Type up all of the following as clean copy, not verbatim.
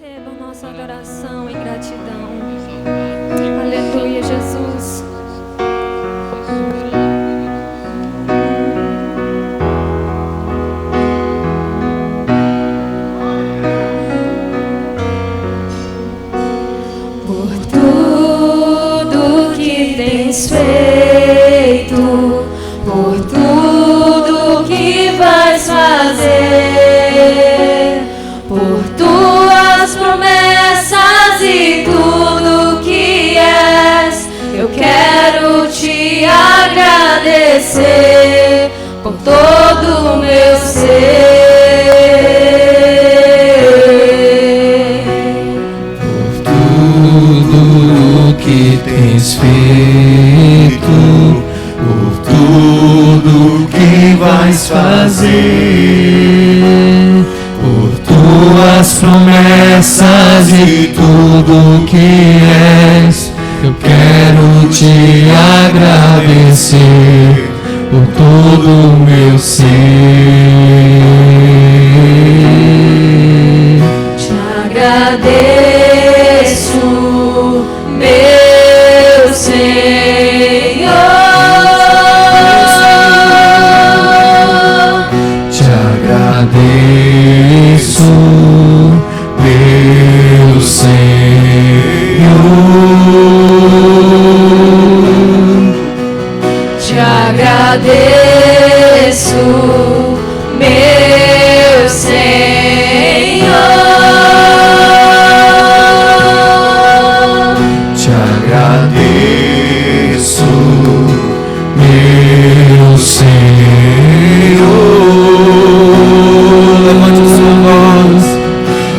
Receba nossa adoração e gratidão. Aleluia, Jesus. Por tudo que tens feito, por tudo que vais fazer, por tuas promessas e tudo que és, eu quero te agradecer com todo o meu ser. Por tudo que tens feito, por tudo que vais fazer, por tuas promessas e tudo que és, eu quero te agradecer por todo o meu ser. Te agradeço, meu Senhor. Te agradeço, meu Senhor. Te agradeço, meu Senhor. Te agradeço, meu Senhor. Levante sua voz.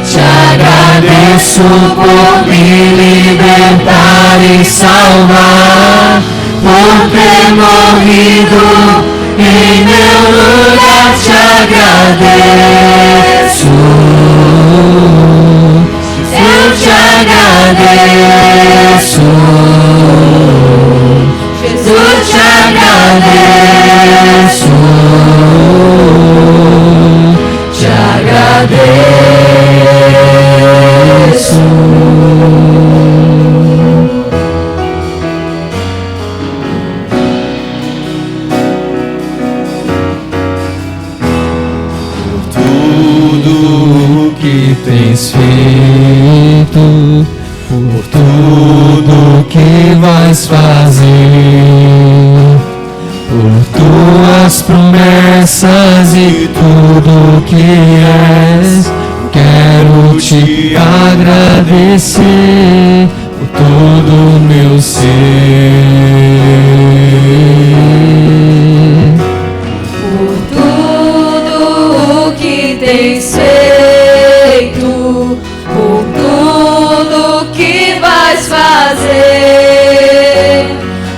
Te agradeço por me libertar e salvar, por ter morrido em meu lugar. Te agradeço, eu te agradeço, Jesus, te agradeço, te agradeço. Tudo que tens feito, por tudo que vais fazer, por tuas promessas e tudo que és, quero te agradecer por todo o meu ser. Por tudo que tens feito, por tudo que vais fazer,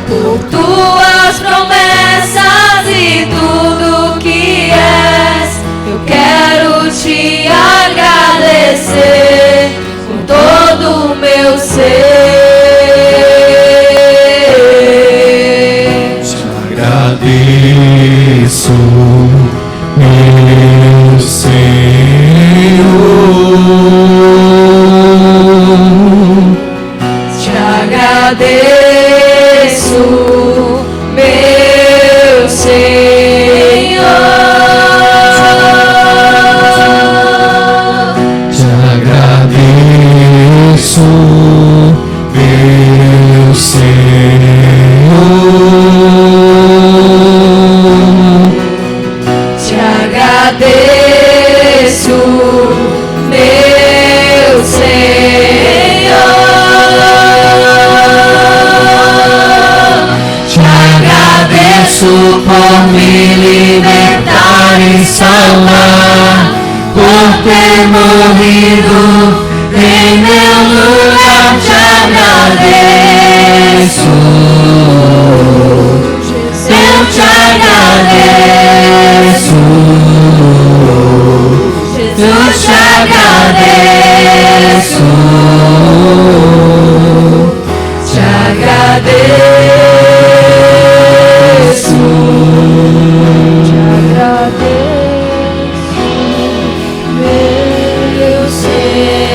por tuas promessas e tudo que és, eu quero te agradecer com todo o meu ser. Te agradeço, meu Senhor. Te agradeço, meu Senhor. Te agradeço, meu Senhor. Te agradeço, meu Senhor. Te agradeço por me libertar e salvar, por ter morrido em meu lugar. Te agradeço, eu te agradeço, Jesus, te agradeço, te agradeço, Te agradeço, meu Senhor.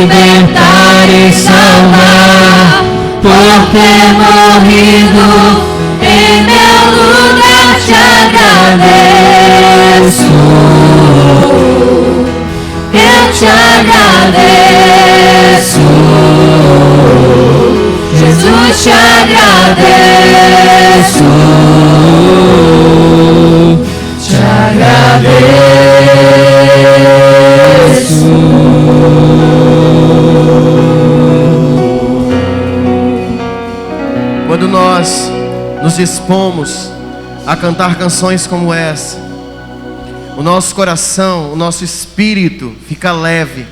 libertar e salvar, por ter morrido em meu lugar, te agradeço. Eu te agradeço. Jesus, te agradeço. Te agradeço. Quando nós nos dispomos a cantar canções como essa, o nosso coração, o nosso espírito fica leve.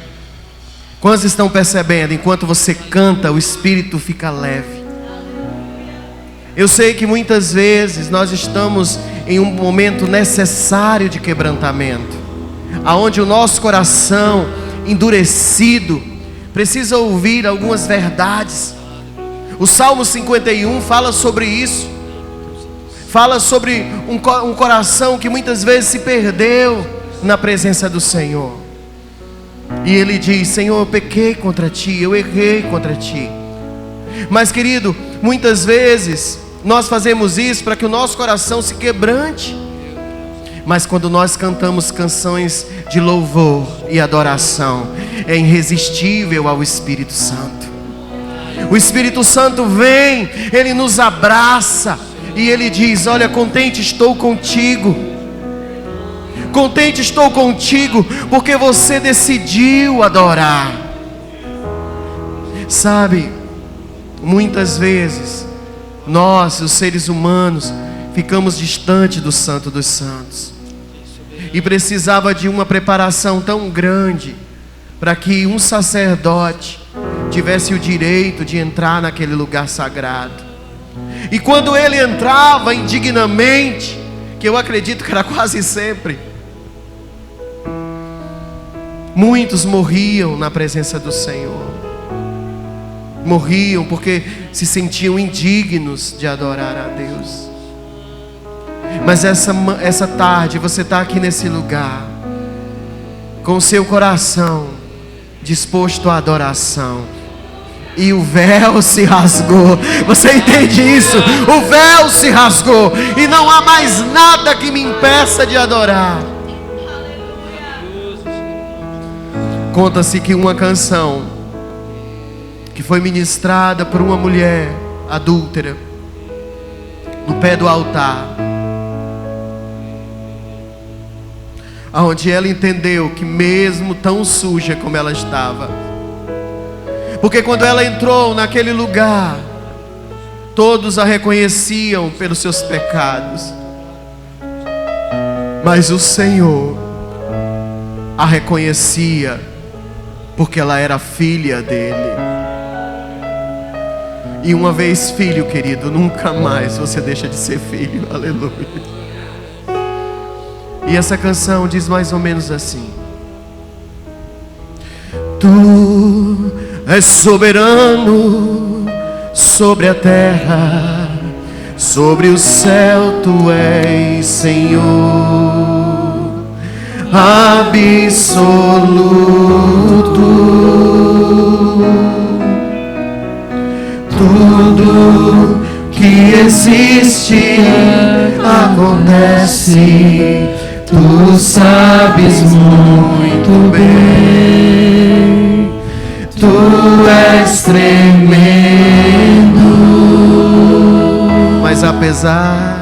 Quantos estão percebendo? Enquanto você canta, o espírito fica leve. Eu sei que muitas vezes nós estamos em um momento necessário de quebrantamento, aonde o nosso coração endurecido precisa ouvir algumas verdades. O Salmo 51 fala sobre isso. Fala sobre um coração que muitas vezes se perdeu na presença do Senhor. E ele diz: Senhor, eu pequei contra ti, eu errei contra ti. Mas querido, muitas vezes nós fazemos isso para que o nosso coração se quebrante. Mas quando nós cantamos canções de louvor e adoração, é irresistível ao Espírito Santo. O Espírito Santo vem, ele nos abraça e ele diz: olha, contente estou contigo. Contente estou contigo, porque você decidiu adorar. Sabe, muitas vezes nós, os seres humanos, ficamos distante do Santo dos Santos. E precisava de uma preparação tão grande para que um sacerdote tivesse o direito de entrar naquele lugar sagrado. E quando ele entrava indignamente, que eu acredito que era quase sempre, muitos morriam na presença do Senhor. Morriam porque se sentiam indignos de adorar a Deus. Mas essa tarde você está aqui nesse lugar, com o seu coração disposto à adoração, e o véu se rasgou. Você entende isso? O véu se rasgou e não há mais nada que me impeça de adorar. Conta-se que uma canção que foi ministrada por uma mulher adúltera no pé do altar, aonde ela entendeu que mesmo tão suja como ela estava, porque quando ela entrou naquele lugar, todos a reconheciam pelos seus pecados, mas o Senhor a reconhecia porque ela era filha dele. E uma vez filho, querido, nunca mais você deixa de ser filho. Aleluia. E essa canção diz mais ou menos assim: Tu és soberano sobre a terra, sobre o céu tu és Senhor absoluto. Tudo que existe acontece, tu sabes muito bem. Tu és tremendo, mas apesar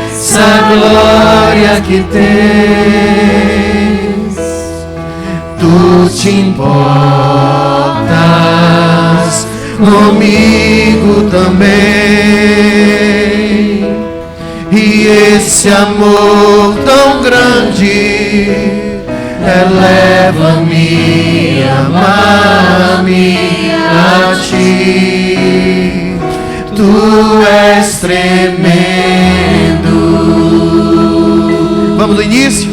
dessa glória que tens, tu te importas comigo também. E esse amor tão grande eleva-me, amar-me a ti. Tu és tremendo. Vamos do início.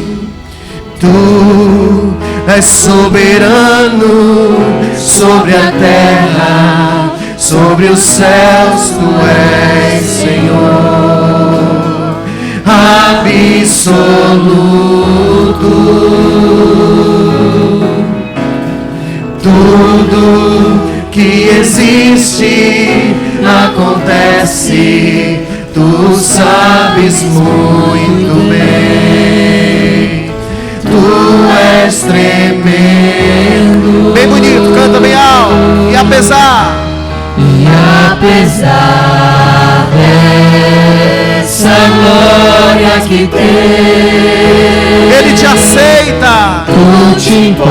Tu és soberano sobre a terra, sobre os céus tu és Senhor absoluto. Tudo que existe acontece, tu sabes muito bem. Tu és tremendo. Bem bonito, canta bem alto. E apesar dessa glória que tem, Ele te aceita. tu te importas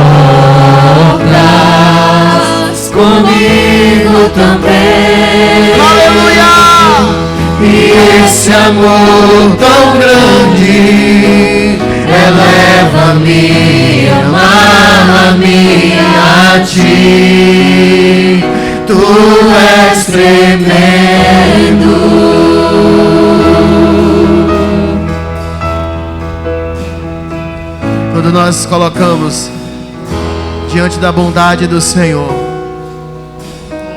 comigo também. Aleluia! E esse amor tão grande eleva-me, ama-me a ti. Tu és tremendo. Quando nós colocamos diante da bondade do Senhor,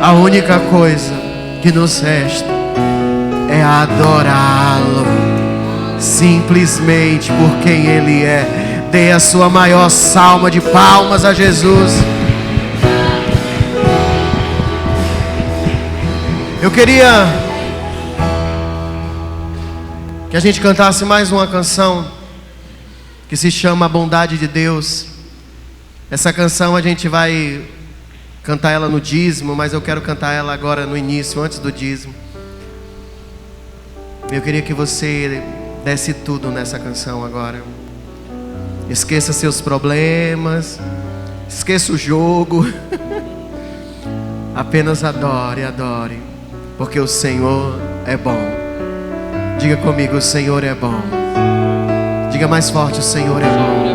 a única coisa que nos resta é adorá-lo, simplesmente por quem Ele é. Dê a sua maior salva de palmas a Jesus. Eu queria que a gente cantasse mais uma canção que se chama A Bondade de Deus. Essa canção a gente vai cantar ela no dízimo, mas eu quero cantar ela agora no início, antes do dízimo. Eu queria que você desse tudo nessa canção agora. Esqueça seus problemas, esqueça o jogo. Apenas adore, adore, porque o Senhor é bom. Diga comigo, o Senhor é bom. Diga mais forte, o Senhor é bom.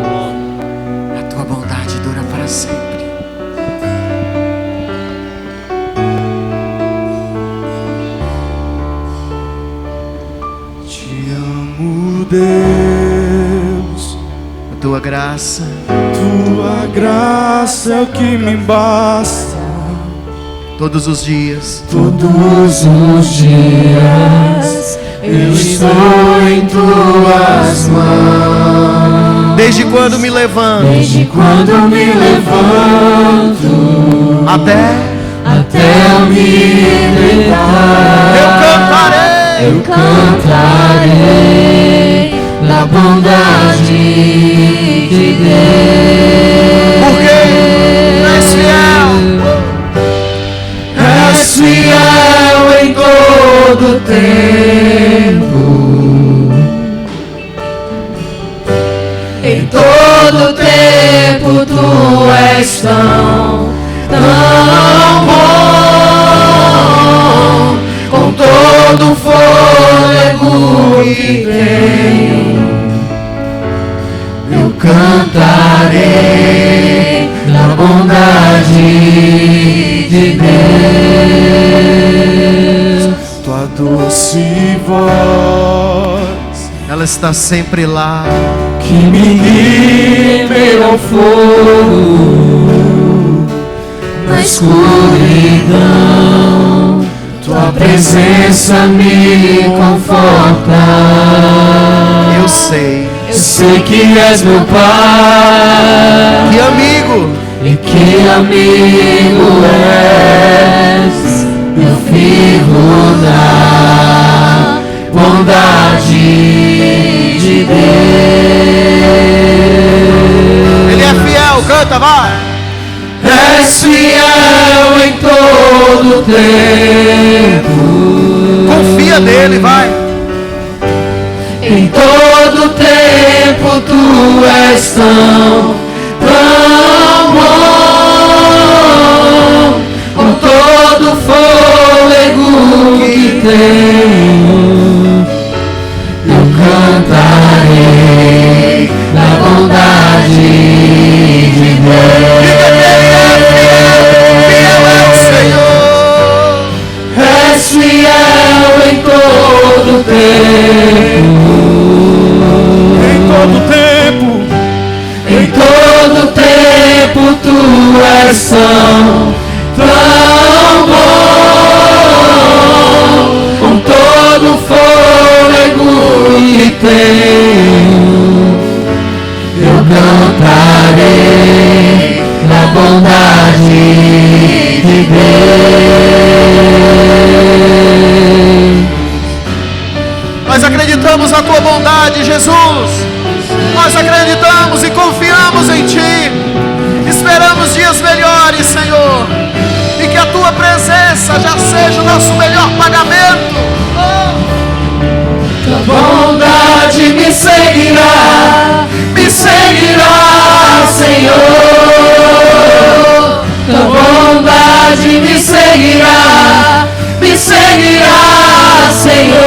A tua bondade dura para sempre. Te amo, Deus. A tua graça É o que me basta. todos os dias. Todos os dias eu estou em tuas mãos. Desde quando me levanto Desde quando me levanto até eu me deitar, eu cantarei da bondade de Deus. Porque és fiel. És fiel em todo tempo. Em todo tempo tu és tão bom. Com todo o fôlego que tenho, eu cantarei da bondade de Deus. Tua doce voz Ela está sempre lá. que me guia em meio ao fogo, Na escuridão, tua presença me conforta. Eu sei. Eu sei que és meu Pai, Que amigo. e que amigo és, meu filho da bondade de Deus. Ele é fiel. Canta, vai. És fiel em todo tempo. Confia nele, vai. Em todo tempo tu és tão bom. Com todo fôlego que tenho, eu cantarei da bondade de Deus. Fiel é o Senhor. És fiel em todo tempo. em todo tempo Tu és tão bom, com todo o fôlego que tenho, eu de Jesus. Nós acreditamos e confiamos em Ti. Esperamos dias melhores, Senhor. E que a Tua presença já seja o nosso melhor pagamento. Tua bondade me seguirá, Senhor. Tua bondade me seguirá, Senhor.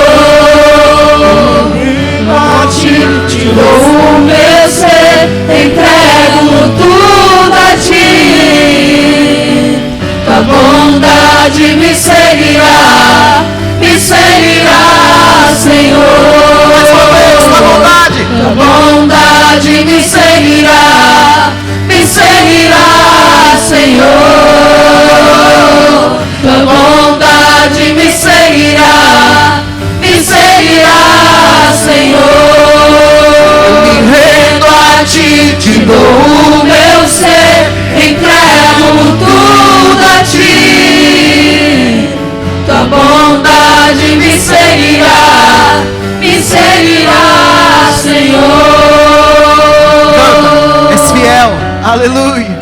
A Ti te dou o meu ser, entrego tudo a Ti. Tua bondade me seguirá, Senhor. Mais uma vez, tua bondade. Tua bondade me seguirá, Senhor. Tua bondade me seguirá, Senhor. Eu me rendo a Ti, te dou o meu ser, entrego tudo a Ti. Tua bondade me seguirá, Senhor. Canta, és fiel, aleluia.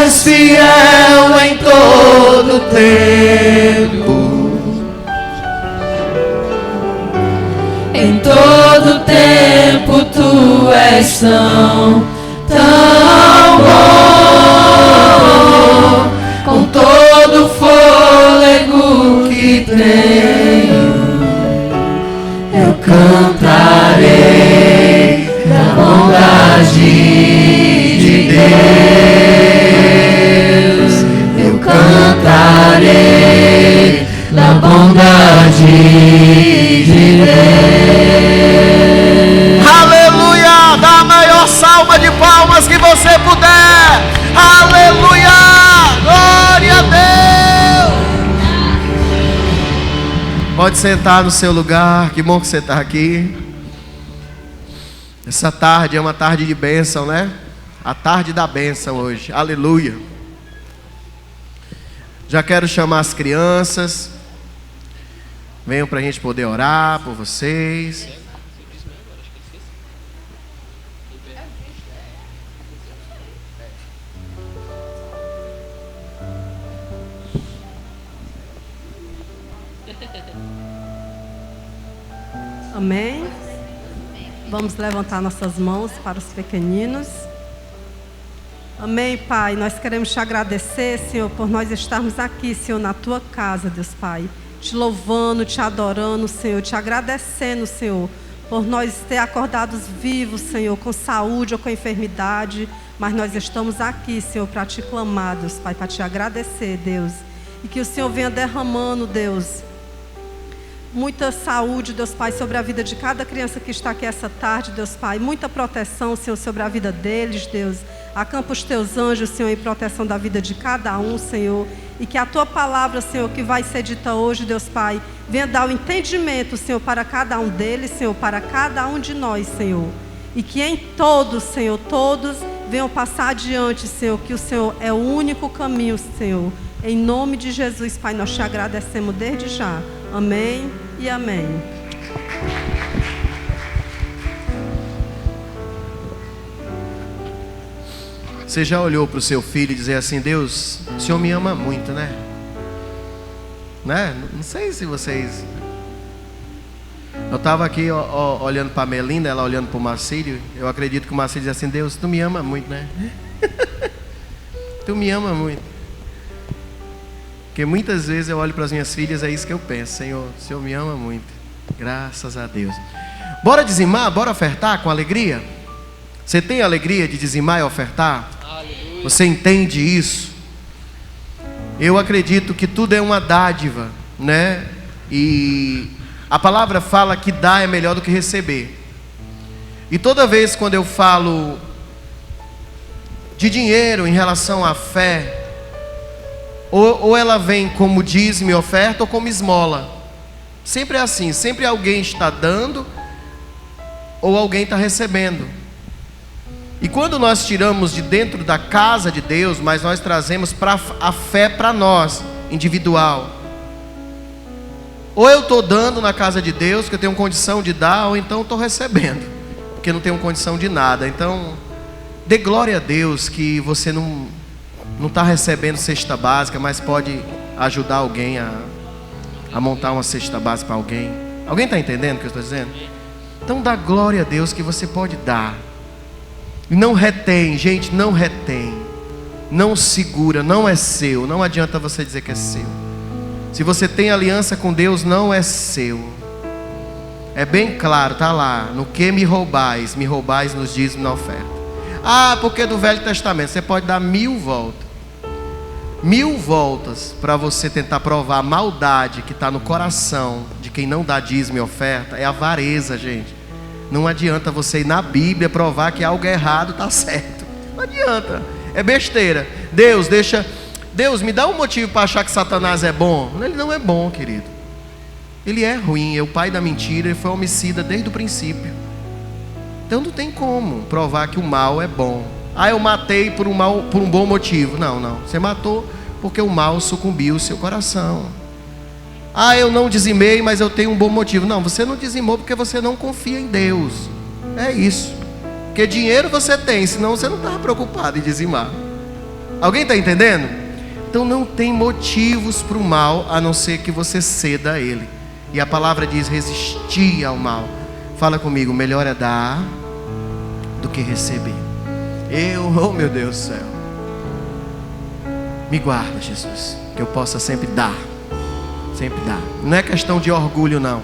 És fiel em todo tempo. Em todo tempo Tu és tão bom. Com todo o fôlego que tenho, eu cantarei da bondade de Deus. Eu cantarei da bondade de Deus. Aleluia! Dá a maior salva de palmas que você puder. Aleluia! Glória a Deus! Pode sentar no seu lugar. Que bom que você está aqui. Essa tarde é uma tarde de bênção, né? A tarde da bênção hoje. Aleluia! Já quero chamar as crianças. Venham para a gente poder orar por vocês. Amém? Vamos levantar nossas mãos para os pequeninos. Amém, Pai. Nós queremos Te agradecer, Senhor, por nós estarmos aqui, Senhor, na Tua casa, Deus Pai. Te louvando, Te adorando, Senhor, Te agradecendo, Senhor, por nós ter acordados vivos, Senhor, com saúde ou com enfermidade. Mas nós estamos aqui, Senhor, para Te clamar, Deus Pai, para Te agradecer, Deus. E que o Senhor venha derramando, Deus, muita saúde, Deus Pai, sobre a vida de cada criança que está aqui essa tarde, Deus Pai. Muita proteção, Senhor, sobre a vida deles, Deus. Acampa os Teus anjos, Senhor, em proteção da vida de cada um, Senhor. E que a Tua palavra, Senhor, que vai ser dita hoje, Deus Pai, venha dar o entendimento, Senhor, para cada um deles, Senhor, para cada um de nós, Senhor. E que em todos, Senhor, todos venham passar adiante, Senhor, que o Senhor é o único caminho, Senhor. Em nome de Jesus, Pai, nós Te agradecemos desde já. Amém e amém. Você já olhou para o seu filho e dizer assim: Deus, o Senhor me ama muito, né? Não sei se vocês... Eu estava aqui olhando para a Melinda, ela olhando para o Marcílio. Eu acredito que o Marcílio diz assim: Deus, Tu me ama muito, né? Tu me ama muito. Porque muitas vezes eu olho para as minhas filhas, é isso que eu penso: Senhor, o Senhor me ama muito. Graças a Deus. Bora dizimar? Bora ofertar com alegria? Você tem alegria de dizimar e ofertar? Aleluia. Você entende isso? Eu acredito que tudo é uma dádiva, né? E a palavra fala que dar é melhor do que receber. E toda vez quando eu falo de dinheiro em relação à fé, ou ela vem como dízimo e oferta, ou como esmola. Sempre é assim, sempre alguém está dando, ou alguém está recebendo. E quando nós tiramos de dentro da casa de Deus, mas nós trazemos a fé para nós, individual. Ou eu estou dando na casa de Deus, que eu tenho condição de dar, ou então estou recebendo, porque eu não tenho condição de nada. Então, dê glória a Deus que você não está recebendo cesta básica, mas pode ajudar alguém a montar uma cesta básica para alguém. Alguém está entendendo o que eu estou dizendo? Então dá glória a Deus que você pode dar. E não retém, gente, não retém. Não segura, não é seu. Não adianta você dizer que é seu. Se você tem aliança com Deus, não é seu. É bem claro, está lá. No que me roubais nos dízimos na oferta. Ah, porque do Velho Testamento. Você pode dar 1000 voltas. 1000 voltas para você tentar provar a maldade que está no coração de quem não dá dízimo e oferta. É avareza, gente. Não adianta você ir na Bíblia provar que algo errado está certo. Não adianta. É besteira. Deus, me dá um motivo para achar que Satanás é bom. Ele não é bom, querido. Ele é ruim, é o pai da mentira. Ele foi homicida desde o princípio. Então não tem como provar que o mal é bom. Ah, eu matei por um bom motivo. Não. Você matou porque o mal sucumbiu o seu coração. Ah, eu não dizimei, mas eu tenho um bom motivo. Não, você não dizimou porque você não confia em Deus. É isso. Porque dinheiro você tem, senão você não estava preocupado em dizimar. Alguém está entendendo? Então não tem motivos para o mal, a não ser que você ceda a ele. E a palavra diz: resistir ao mal. Fala comigo, melhor é dar do que receber. Oh meu Deus do céu. Me guarda, Jesus, que eu possa sempre dar. Sempre dar. Não é questão de orgulho, não.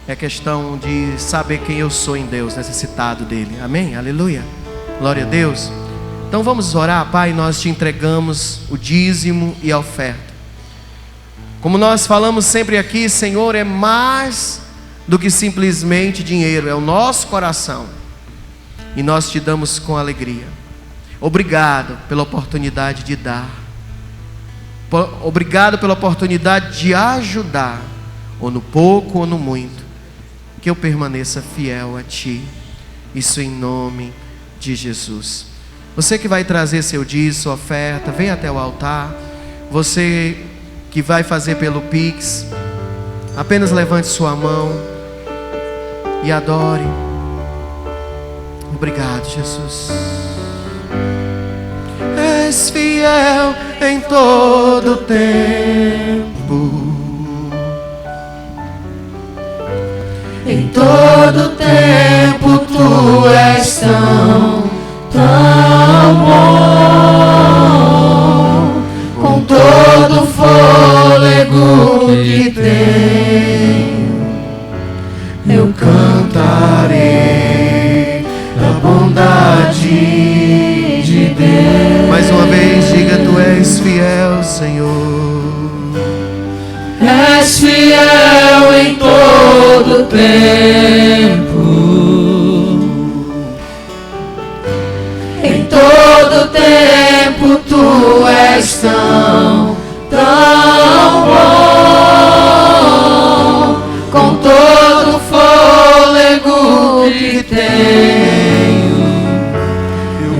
É questão de saber quem eu sou em Deus, necessitado dele. Amém? Aleluia. Glória a Deus. Então vamos orar. Pai, nós te entregamos o dízimo e a oferta. Como nós falamos sempre aqui, Senhor, é mais do que simplesmente dinheiro. É o nosso coração. E nós te damos com alegria. Obrigado pela oportunidade de dar. Obrigado pela oportunidade de ajudar, ou no pouco ou no muito, que eu permaneça fiel a Ti. Isso em nome de Jesus. Você que vai trazer seu dízimo, sua oferta, vem até o altar. Você que vai fazer pelo Pix, apenas levante sua mão e adore. Obrigado, Jesus. És fiel em todo tempo. Em todo tempo tu és tão bom. Com todo o fôlego que tenho, eu cantarei da bondade de Deus. Mais uma vez, diga: tu és fiel, Senhor. És fiel em todo tempo. Em todo tempo tu és tão bom. Com todo o fôlego que tenho,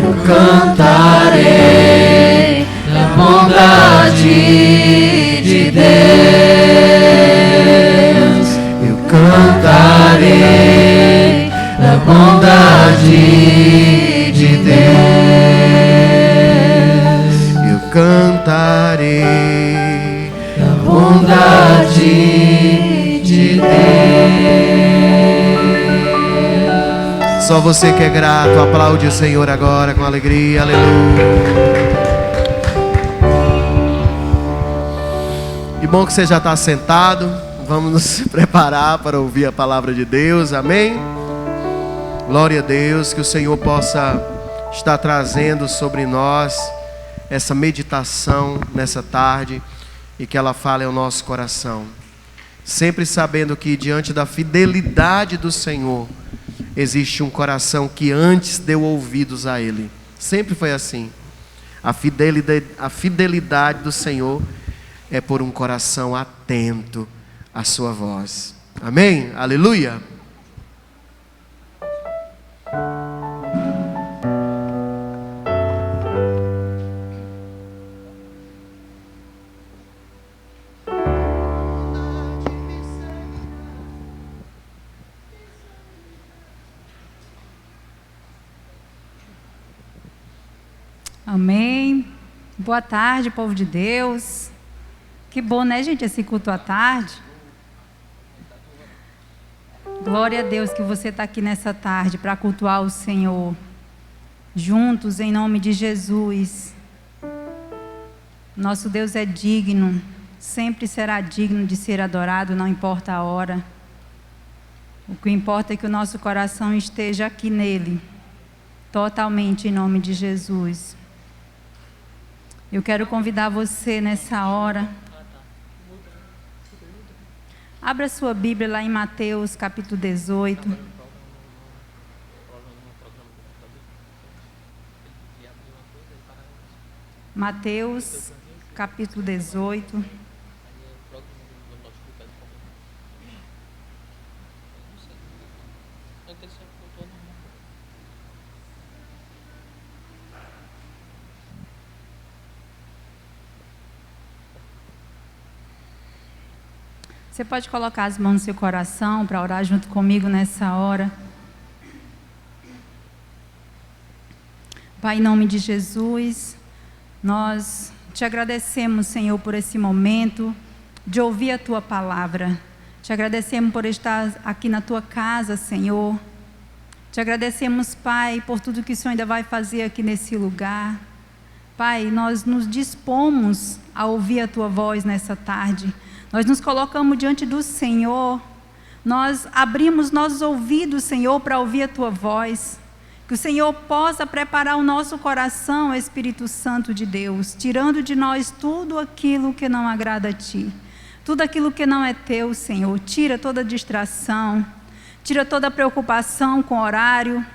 eu cantarei da bondade de Deus. Eu cantarei da bondade de Deus. Eu cantarei da bondade de Deus. Só você que é grato, aplaude o Senhor agora com alegria. Aleluia. Que bom que você já está sentado. Vamos nos preparar para ouvir a palavra de Deus. Amém? Glória a Deus. Que o Senhor possa estar trazendo sobre nós essa meditação nessa tarde e que ela fale ao nosso coração. Sempre sabendo que diante da fidelidade do Senhor existe um coração que antes deu ouvidos a Ele. Sempre foi assim. A fidelidade do Senhor é por um coração atento à sua voz. Amém? Aleluia. Amém. Boa tarde, povo de Deus. Que bom, né, gente, esse culto à tarde. Glória a Deus que você está aqui nessa tarde para cultuar o Senhor. Juntos, em nome de Jesus. Nosso Deus é digno, sempre será digno de ser adorado, não importa a hora. O que importa é que o nosso coração esteja aqui nele, totalmente em nome de Jesus. Eu quero convidar você nessa hora. Abra sua Bíblia lá em Mateus capítulo 18. Mateus capítulo 18. Você pode colocar as mãos no seu coração para orar junto comigo nessa hora. Pai, em nome de Jesus, nós te agradecemos, Senhor, por esse momento de ouvir a Tua palavra. Te agradecemos por estar aqui na Tua casa, Senhor. Te agradecemos, Pai, por tudo que o Senhor ainda vai fazer aqui nesse lugar. Pai, nós nos dispomos a ouvir a Tua voz nessa tarde. Nós nos colocamos diante do Senhor, nós abrimos nossos ouvidos, Senhor, para ouvir a Tua voz. Que o Senhor possa preparar o nosso coração, Espírito Santo de Deus, tirando de nós tudo aquilo que não agrada a Ti. Tudo aquilo que não é Teu, Senhor. Tira toda distração, tira toda preocupação com horário,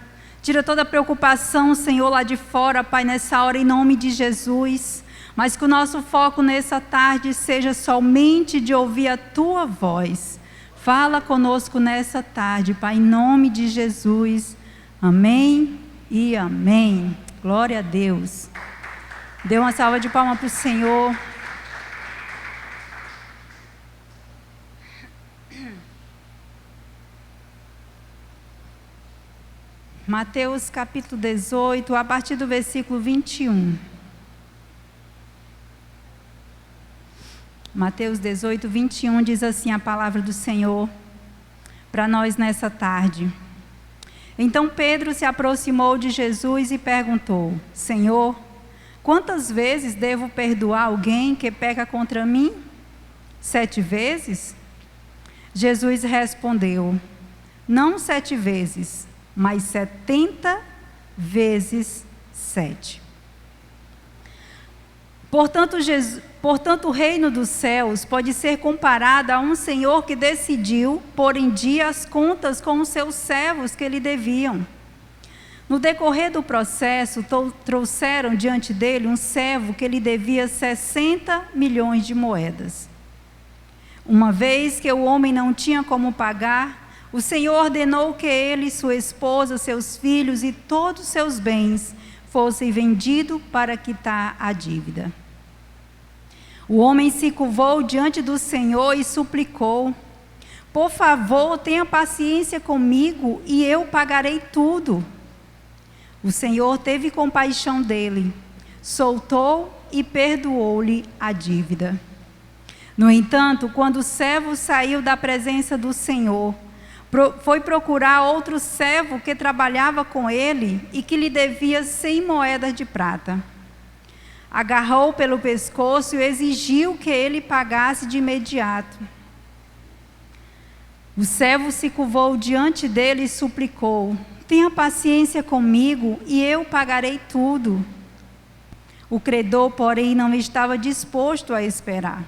tira toda preocupação, Senhor, lá de fora, Pai, nessa hora, em nome de Jesus. Mas que o nosso foco nessa tarde seja somente de ouvir a Tua voz. Fala conosco nessa tarde, Pai, em nome de Jesus. Amém e amém. Glória a Deus. Dê uma salva de palmas para o Senhor. Mateus capítulo 18, a partir do versículo 21. Mateus 18, 21 diz assim a palavra do Senhor para nós nessa tarde. Então Pedro se aproximou de Jesus e perguntou: Senhor, quantas vezes devo perdoar alguém que peca contra mim? 7 vezes? Jesus respondeu: não 7 vezes, mas 70 vezes 7. Portanto, o reino dos céus pode ser comparado a um senhor que decidiu pôr em dia as contas com os seus servos que lhe deviam. No decorrer do processo, trouxeram diante dele um servo que lhe devia 60 milhões de moedas. Uma vez que o homem não tinha como pagar, o Senhor ordenou que ele, sua esposa, seus filhos e todos os seus bens fossem vendidos para quitar a dívida. O homem se curvou diante do Senhor e suplicou: por favor, tenha paciência comigo e eu pagarei tudo. O Senhor teve compaixão dele, soltou e perdoou-lhe a dívida. No entanto, quando o servo saiu da presença do Senhor, foi procurar outro servo que trabalhava com ele e que lhe devia 100 moedas de prata. Agarrou pelo pescoço e exigiu que ele pagasse de imediato. O servo se curvou diante dele e suplicou: tenha paciência comigo e eu pagarei tudo. O credor, porém, não estava disposto a esperar.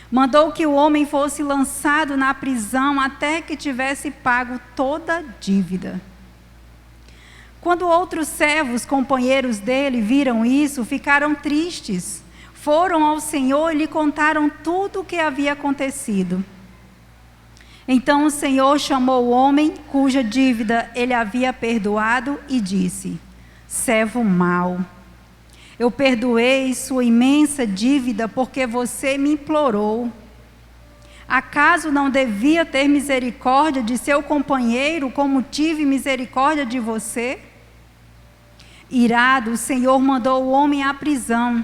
Mandou que o homem fosse lançado na prisão até que tivesse pago toda a dívida. Quando outros servos, companheiros dele, viram isso, ficaram tristes. Foram ao Senhor e lhe contaram tudo o que havia acontecido. Então o Senhor chamou o homem cuja dívida ele havia perdoado e disse: servo mau, eu perdoei sua imensa dívida porque você me implorou. Acaso não devia ter misericórdia de seu companheiro como tive misericórdia de você? Irado, o Senhor mandou o homem à prisão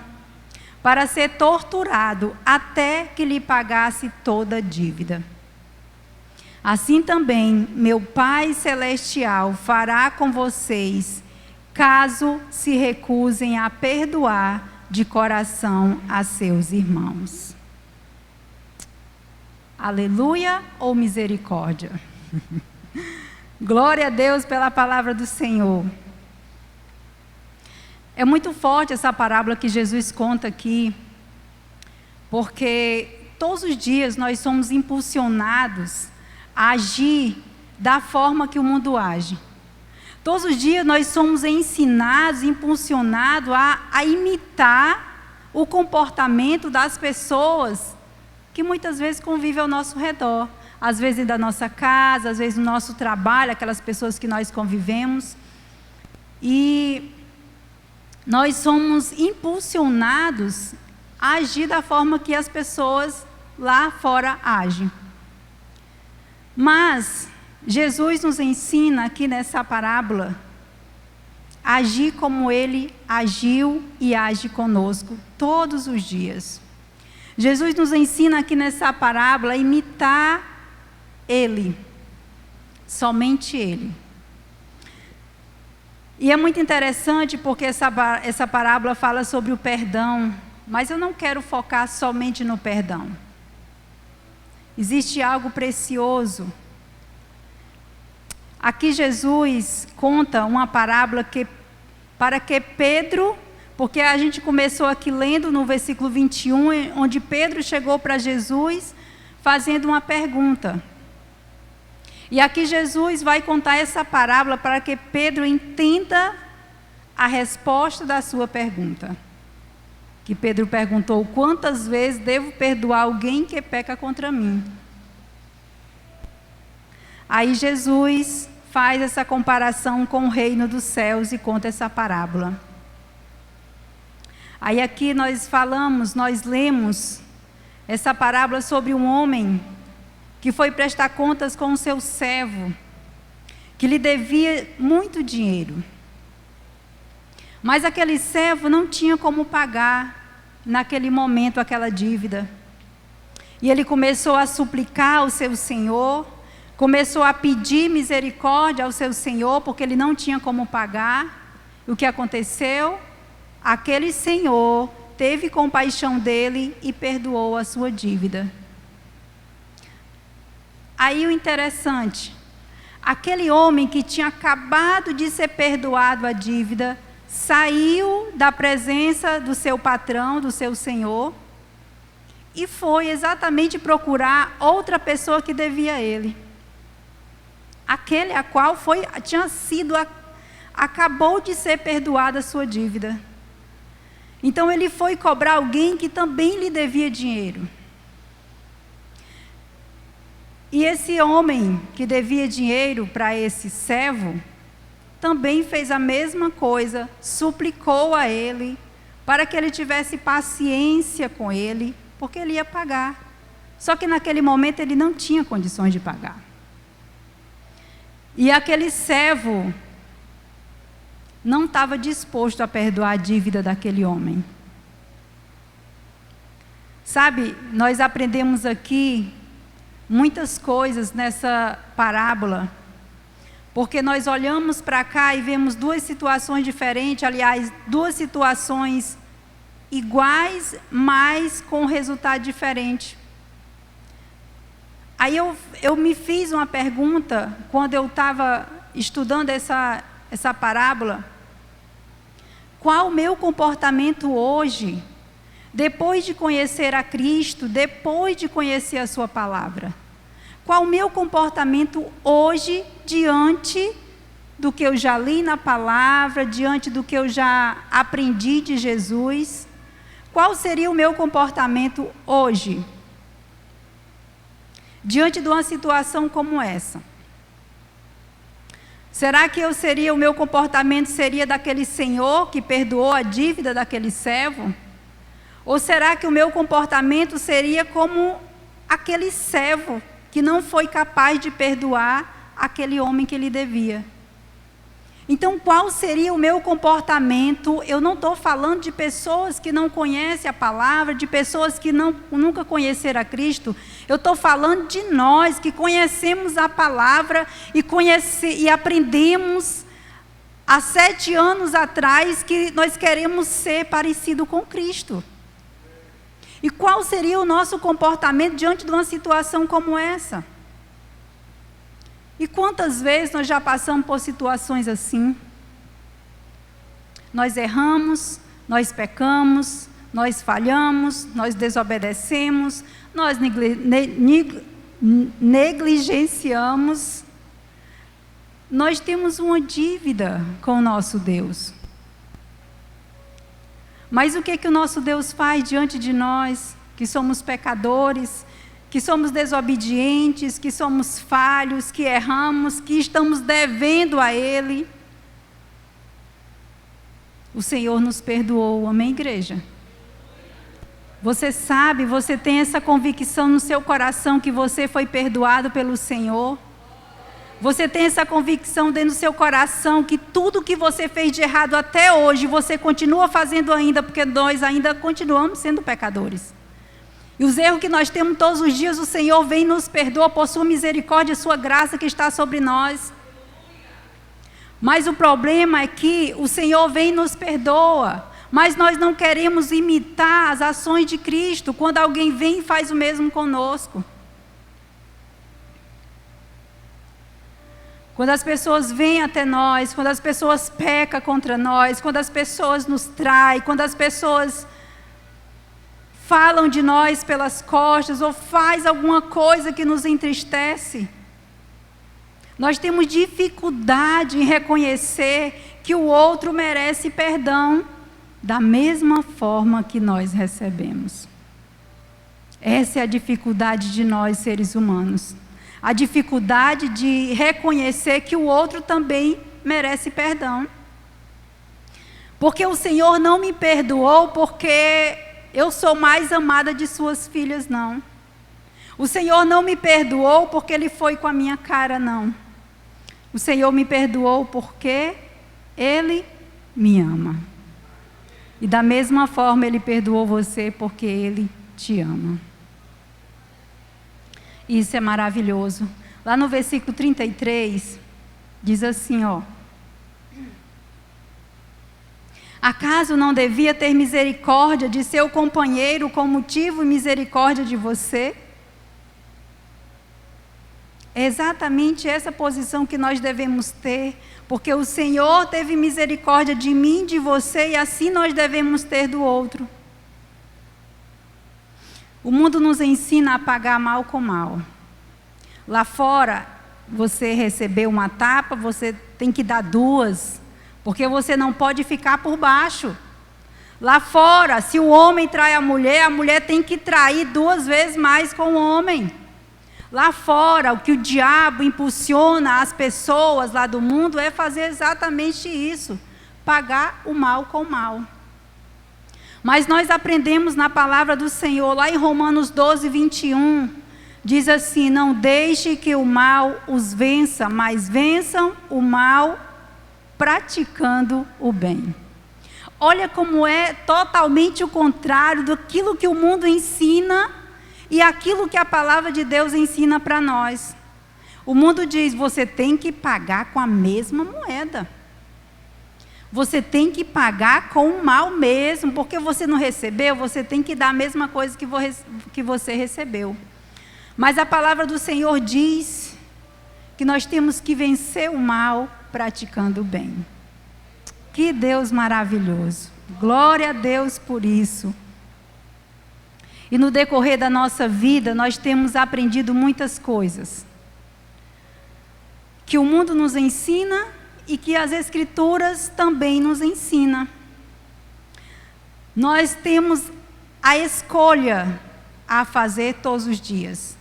para ser torturado até que lhe pagasse toda a dívida. Assim também, meu Pai Celestial fará com vocês, caso se recusem a perdoar de coração a seus irmãos. Aleluia ou misericórdia? Glória a Deus pela palavra do Senhor. É muito forte essa parábola que Jesus conta aqui, porque todos os dias nós somos impulsionados a agir da forma que o mundo age. Todos os dias nós somos ensinados, impulsionados a imitar o comportamento das pessoas que muitas vezes convivem ao nosso redor. Às vezes da nossa casa, às vezes no nosso trabalho, aquelas pessoas que nós convivemos. E nós somos impulsionados a agir da forma que as pessoas lá fora agem. Mas Jesus nos ensina aqui nessa parábola a agir como Ele agiu e age conosco todos os dias. Jesus nos ensina aqui nessa parábola a imitar Ele, somente Ele. E é muito interessante porque essa parábola fala sobre o perdão, mas eu não quero focar somente no perdão. Existe algo precioso. Aqui Jesus conta uma parábola para que Pedro, porque a gente começou aqui lendo no versículo 21, onde Pedro chegou para Jesus fazendo uma pergunta. E aqui Jesus vai contar essa parábola para que Pedro entenda a resposta da sua pergunta. Que Pedro perguntou: quantas vezes devo perdoar alguém que peca contra mim? Aí Jesus faz essa comparação com o reino dos céus e conta essa parábola. Aí aqui nós lemos essa parábola sobre um homem que foi prestar contas com o seu servo, que lhe devia muito dinheiro. Mas aquele servo não tinha como pagar naquele momento aquela dívida. E ele começou a suplicar ao seu senhor, começou a pedir misericórdia ao seu senhor, porque ele não tinha como pagar. E o que aconteceu? Aquele senhor teve compaixão dele e perdoou a sua dívida. Aí o interessante, aquele homem que tinha acabado de ser perdoado a dívida, saiu da presença do seu patrão, do seu senhor, e foi exatamente procurar outra pessoa que devia a ele. Aquele a qual acabou de ser perdoada a sua dívida. Então ele foi cobrar alguém que também lhe devia dinheiro. E esse homem que devia dinheiro para esse servo, também fez a mesma coisa, suplicou a ele, para que ele tivesse paciência com ele, porque ele ia pagar. Só que naquele momento ele não tinha condições de pagar. E aquele servo não estava disposto a perdoar a dívida daquele homem. Sabe, nós aprendemos aqui muitas coisas nessa parábola, porque nós olhamos para cá e vemos duas situações diferentes, aliás, duas situações iguais, mas com resultado diferente. Aí eu me fiz uma pergunta, quando eu estava estudando essa parábola: qual o meu comportamento hoje, depois de conhecer a Cristo, depois de conhecer a sua palavra? Qual o meu comportamento hoje diante do que eu já li na palavra, diante do que eu já aprendi de Jesus? Qual seria o meu comportamento hoje, diante de uma situação como essa? Será que o meu comportamento seria daquele senhor que perdoou a dívida daquele servo? Ou será que o meu comportamento seria como aquele servo que não foi capaz de perdoar aquele homem que lhe devia? Então, qual seria o meu comportamento? Eu não estou falando de pessoas que não conhecem a palavra, de pessoas que nunca conheceram a Cristo. Eu estou falando de nós que conhecemos a palavra e aprendemos há 7 anos atrás que nós queremos ser parecido com Cristo. E qual seria o nosso comportamento diante de uma situação como essa? E quantas vezes nós já passamos por situações assim? Nós erramos, nós pecamos, nós falhamos, nós desobedecemos, nós negligenciamos. Nós temos uma dívida com o nosso Deus. Mas o que o nosso Deus faz diante de nós, que somos pecadores, que somos desobedientes, que somos falhos, que erramos, que estamos devendo a Ele? O Senhor nos perdoou, amém, igreja? Você sabe, você tem essa convicção no seu coração que você foi perdoado pelo Senhor? Você tem essa convicção dentro do seu coração que tudo que você fez de errado até hoje, você continua fazendo ainda, porque nós ainda continuamos sendo pecadores. E os erros que nós temos todos os dias, o Senhor vem e nos perdoa por sua misericórdia e sua graça que está sobre nós. Mas o problema é que o Senhor vem e nos perdoa, mas nós não queremos imitar as ações de Cristo quando alguém vem e faz o mesmo conosco. Quando as pessoas vêm até nós, quando as pessoas pecam contra nós, quando as pessoas nos traem, quando as pessoas falam de nós pelas costas ou faz alguma coisa que nos entristece, nós temos dificuldade em reconhecer que o outro merece perdão da mesma forma que nós recebemos. Essa é a dificuldade de nós, seres humanos. A dificuldade de reconhecer que o outro também merece perdão. Porque o Senhor não me perdoou porque eu sou mais amada de suas filhas, não. O Senhor não me perdoou porque Ele foi com a minha cara, não. O Senhor me perdoou porque Ele me ama. E da mesma forma Ele perdoou você porque Ele te ama. Isso é maravilhoso. Lá no versículo 33, diz assim, ó. Acaso não devia ter misericórdia de seu companheiro com motivo e misericórdia de você? É exatamente essa posição que nós devemos ter, porque o Senhor teve misericórdia de mim, de você, e assim nós devemos ter do outro. O mundo nos ensina a pagar mal com mal. Lá fora, você recebeu uma tapa, você tem que dar 2, porque você não pode ficar por baixo. Lá fora, se o homem trai a mulher tem que trair 2 vezes mais com o homem. Lá fora, o que o diabo impulsiona as pessoas lá do mundo é fazer exatamente isso, pagar o mal com o mal. Mas nós aprendemos na palavra do Senhor, lá em Romanos 12, 21, diz assim: não deixe que o mal os vença, mas vençam o mal praticando o bem. Olha como é totalmente o contrário daquilo que o mundo ensina e aquilo que a palavra de Deus ensina para nós. O mundo diz, você tem que pagar com a mesma moeda. Você tem que pagar com o mal mesmo, porque você não recebeu, você tem que dar a mesma coisa que você recebeu. Mas a palavra do Senhor diz que nós temos que vencer o mal praticando o bem. Que Deus maravilhoso. Glória a Deus por isso. E no decorrer da nossa vida, nós temos aprendido muitas coisas que o mundo nos ensina e que as Escrituras também nos ensinam. Nós temos a escolha a fazer todos os dias.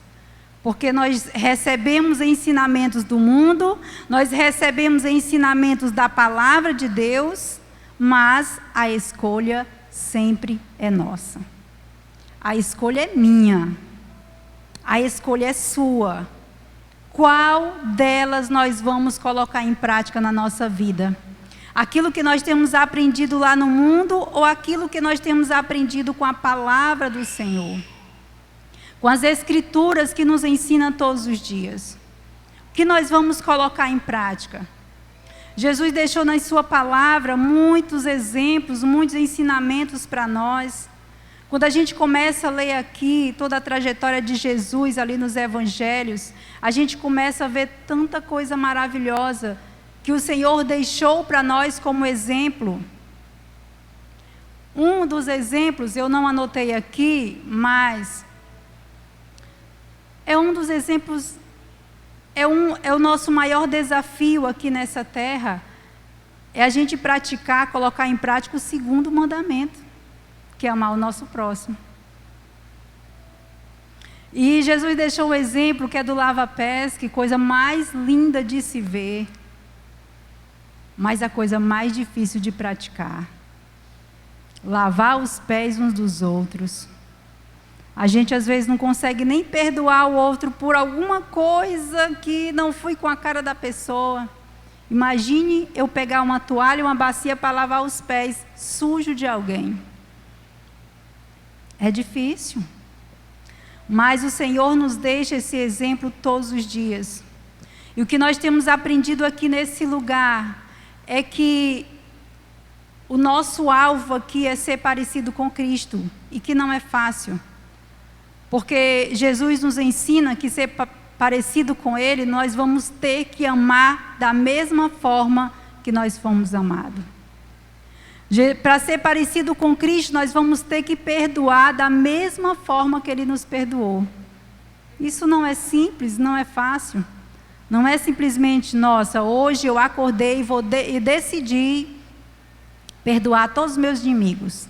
Porque nós recebemos ensinamentos do mundo, nós recebemos ensinamentos da palavra de Deus, mas a escolha sempre é nossa. A escolha é minha. A escolha é sua. qual delas nós vamos colocar em prática na nossa vida? Aquilo que nós temos aprendido lá no mundo ou aquilo que nós temos aprendido com a palavra do Senhor? Com as escrituras que nos ensinam todos os dias. O que nós vamos colocar em prática? Jesus deixou na sua palavra muitos exemplos, muitos ensinamentos para nós. Quando a gente começa a ler aqui toda a trajetória de Jesus ali nos evangelhos, a gente começa a ver tanta coisa maravilhosa que o Senhor deixou para nós como exemplo. Um dos exemplos, eu não anotei aqui, mas é um dos exemplos, é o nosso maior desafio aqui nessa terra, é a gente praticar, colocar em prática o segundo mandamento, que é amar o nosso próximo. E Jesus deixou um exemplo que é do lava-pés, que coisa mais linda de se ver, mas a coisa mais difícil de praticar. Lavar os pés uns dos outros. A gente às vezes não consegue nem perdoar o outro por alguma coisa que não foi com a cara da pessoa. Imagine eu pegar uma toalha e uma bacia para lavar os pés sujos de alguém. É difícil. Mas o Senhor nos deixa esse exemplo todos os dias. E o que nós temos aprendido aqui nesse lugar é que o nosso alvo aqui é ser parecido com Cristo. E que não é fácil. Porque Jesus nos ensina que ser parecido com Ele, nós vamos ter que amar da mesma forma que nós fomos amados. Para ser parecido com Cristo, nós vamos ter que perdoar da mesma forma que Ele nos perdoou. Isso não é simples, não é fácil. Não é simplesmente, nossa, hoje eu acordei e decidi perdoar todos os meus inimigos.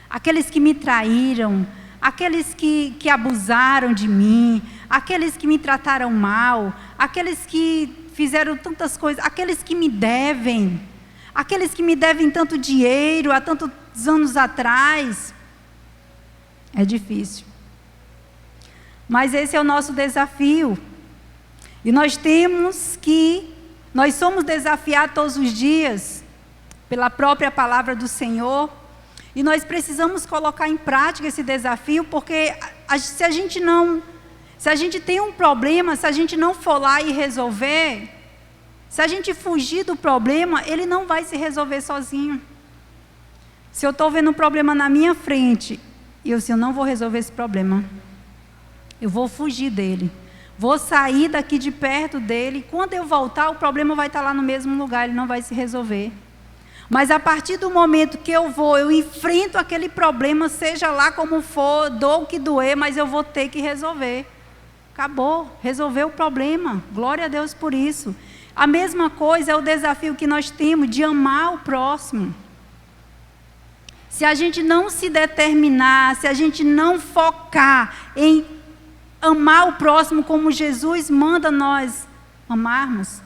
Aqueles que me traíram, aqueles que abusaram de mim, aqueles que me trataram mal, aqueles que fizeram tantas coisas, aqueles que me devem tanto dinheiro há tantos anos atrás. É difícil. Mas esse é o nosso desafio. E nós somos desafiados todos os dias pela própria palavra do Senhor. E nós precisamos colocar em prática esse desafio, porque se a gente tem um problema, se a gente não for lá e resolver, se a gente fugir do problema, ele não vai se resolver sozinho. Se eu estou vendo um problema na minha frente, e eu não vou resolver esse problema, eu vou fugir dele, vou sair daqui de perto dele, quando eu voltar, o problema vai estar lá no mesmo lugar, ele não vai se resolver. Mas a partir do momento que eu enfrento aquele problema, seja lá como for, dou o que doer, mas eu vou ter que resolver. Acabou, resolveu o problema, glória a Deus por isso. A mesma coisa é o desafio que nós temos de amar o próximo. Se a gente não se determinar, se a gente não focar em amar o próximo como Jesus manda nós amarmos,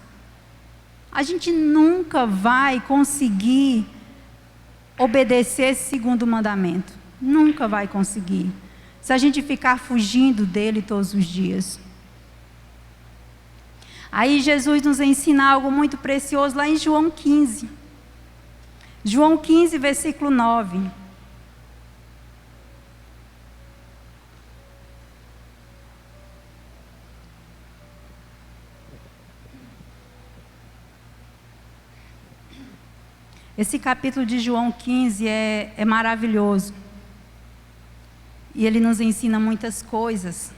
a gente nunca vai conseguir obedecer esse segundo mandamento. Nunca vai conseguir. Se a gente ficar fugindo dele todos os dias. Aí Jesus nos ensina algo muito precioso lá em João 15. João 15, versículo 9. Esse capítulo de João 15 é maravilhoso. E ele nos ensina muitas coisas.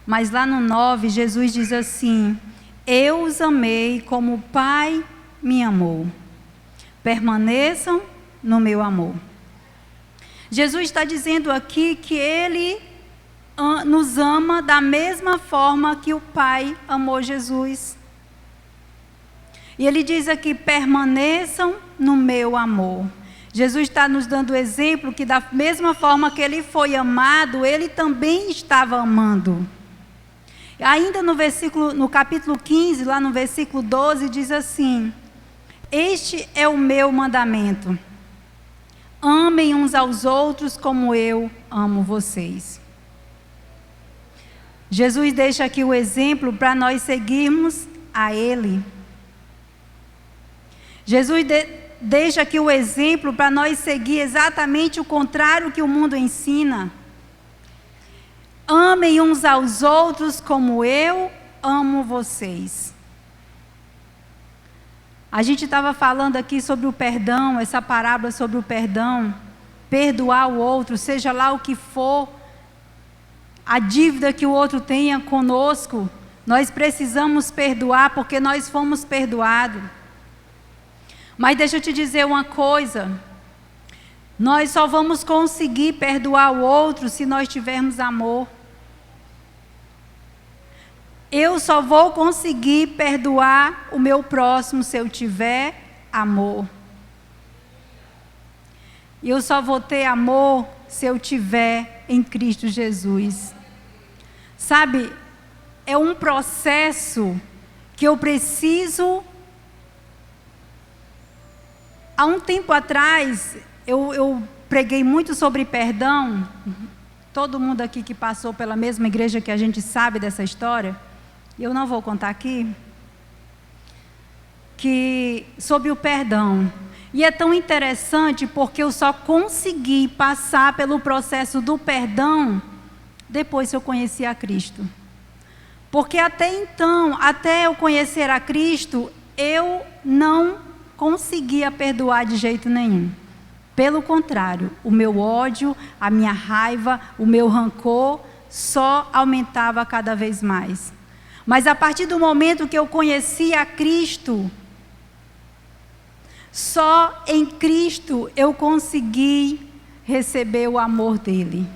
Mas lá no 9, Jesus diz assim: eu os amei como o Pai me amou. Permaneçam no meu amor. Jesus está dizendo aqui que Ele nos ama da mesma forma que o Pai amou Jesus. E Ele diz aqui: permaneçam no meu amor. Jesus está nos dando o exemplo que da mesma forma que Ele foi amado, Ele também estava amando. Ainda no capítulo 15, lá no versículo 12, diz assim: este é o meu mandamento. Amem uns aos outros como eu amo vocês. Jesus deixa aqui o exemplo para nós seguirmos a Ele. Jesus deixa aqui o exemplo para nós seguir exatamente o contrário que o mundo ensina. Amem uns aos outros como eu amo vocês. A gente estava falando aqui sobre o perdão, essa parábola sobre o perdão, perdoar o outro, seja lá o que for, a dívida que o outro tenha conosco, nós precisamos perdoar porque nós fomos perdoados. Mas deixa eu te dizer uma coisa, nós só vamos conseguir perdoar o outro se nós tivermos amor. Eu só vou conseguir perdoar o meu próximo se eu tiver amor. Eu só vou ter amor se eu tiver em Cristo Jesus. Sabe, é um processo que eu preciso. Há um tempo atrás, eu preguei muito sobre perdão. Todo mundo aqui que passou pela mesma igreja que a gente sabe dessa história. Eu não vou contar aqui. Sobre o perdão. E é tão interessante porque eu só consegui passar pelo processo do perdão depois que eu conheci a Cristo. Porque até então, até eu conhecer a Cristo, eu não conseguia perdoar de jeito nenhum. Pelo contrário, o meu ódio, a minha raiva, o meu rancor só aumentava cada vez mais. Mas a partir do momento que eu conheci a Cristo, só em Cristo eu consegui receber o amor dele,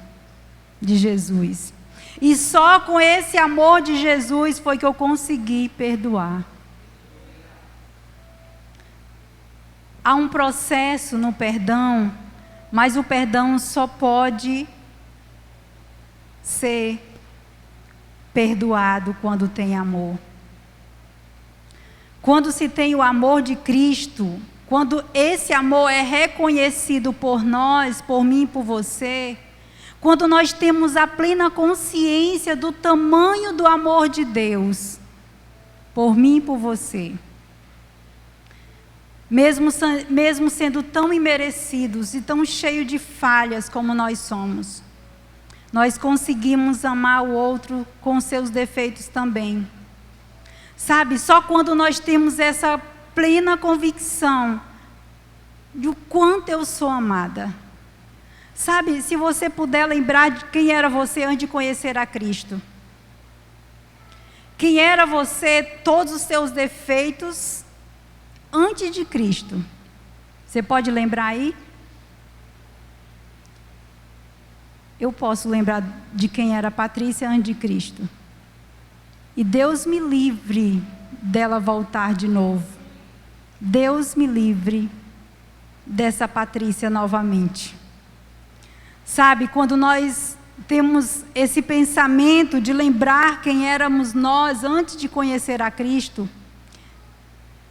de Jesus. E só com esse amor de Jesus foi que eu consegui perdoar. Há um processo no perdão, mas o perdão só pode ser perdoado quando tem amor. Quando se tem o amor de Cristo, quando esse amor é reconhecido por nós, por mim e por você, quando nós temos a plena consciência do tamanho do amor de Deus, por mim e por você, mesmo sendo tão imerecidos e tão cheios de falhas como nós somos, nós conseguimos amar o outro com seus defeitos também. Sabe, só quando nós temos essa plena convicção do quanto eu sou amada. Sabe, se você puder lembrar de quem era você antes de conhecer a Cristo. Quem era você, todos os seus defeitos, antes de Cristo. Você pode lembrar aí? Eu posso lembrar de quem era Patrícia antes de Cristo. E Deus me livre dela voltar de novo. Deus me livre dessa Patrícia novamente. Sabe, quando nós temos esse pensamento de lembrar quem éramos nós antes de conhecer a Cristo,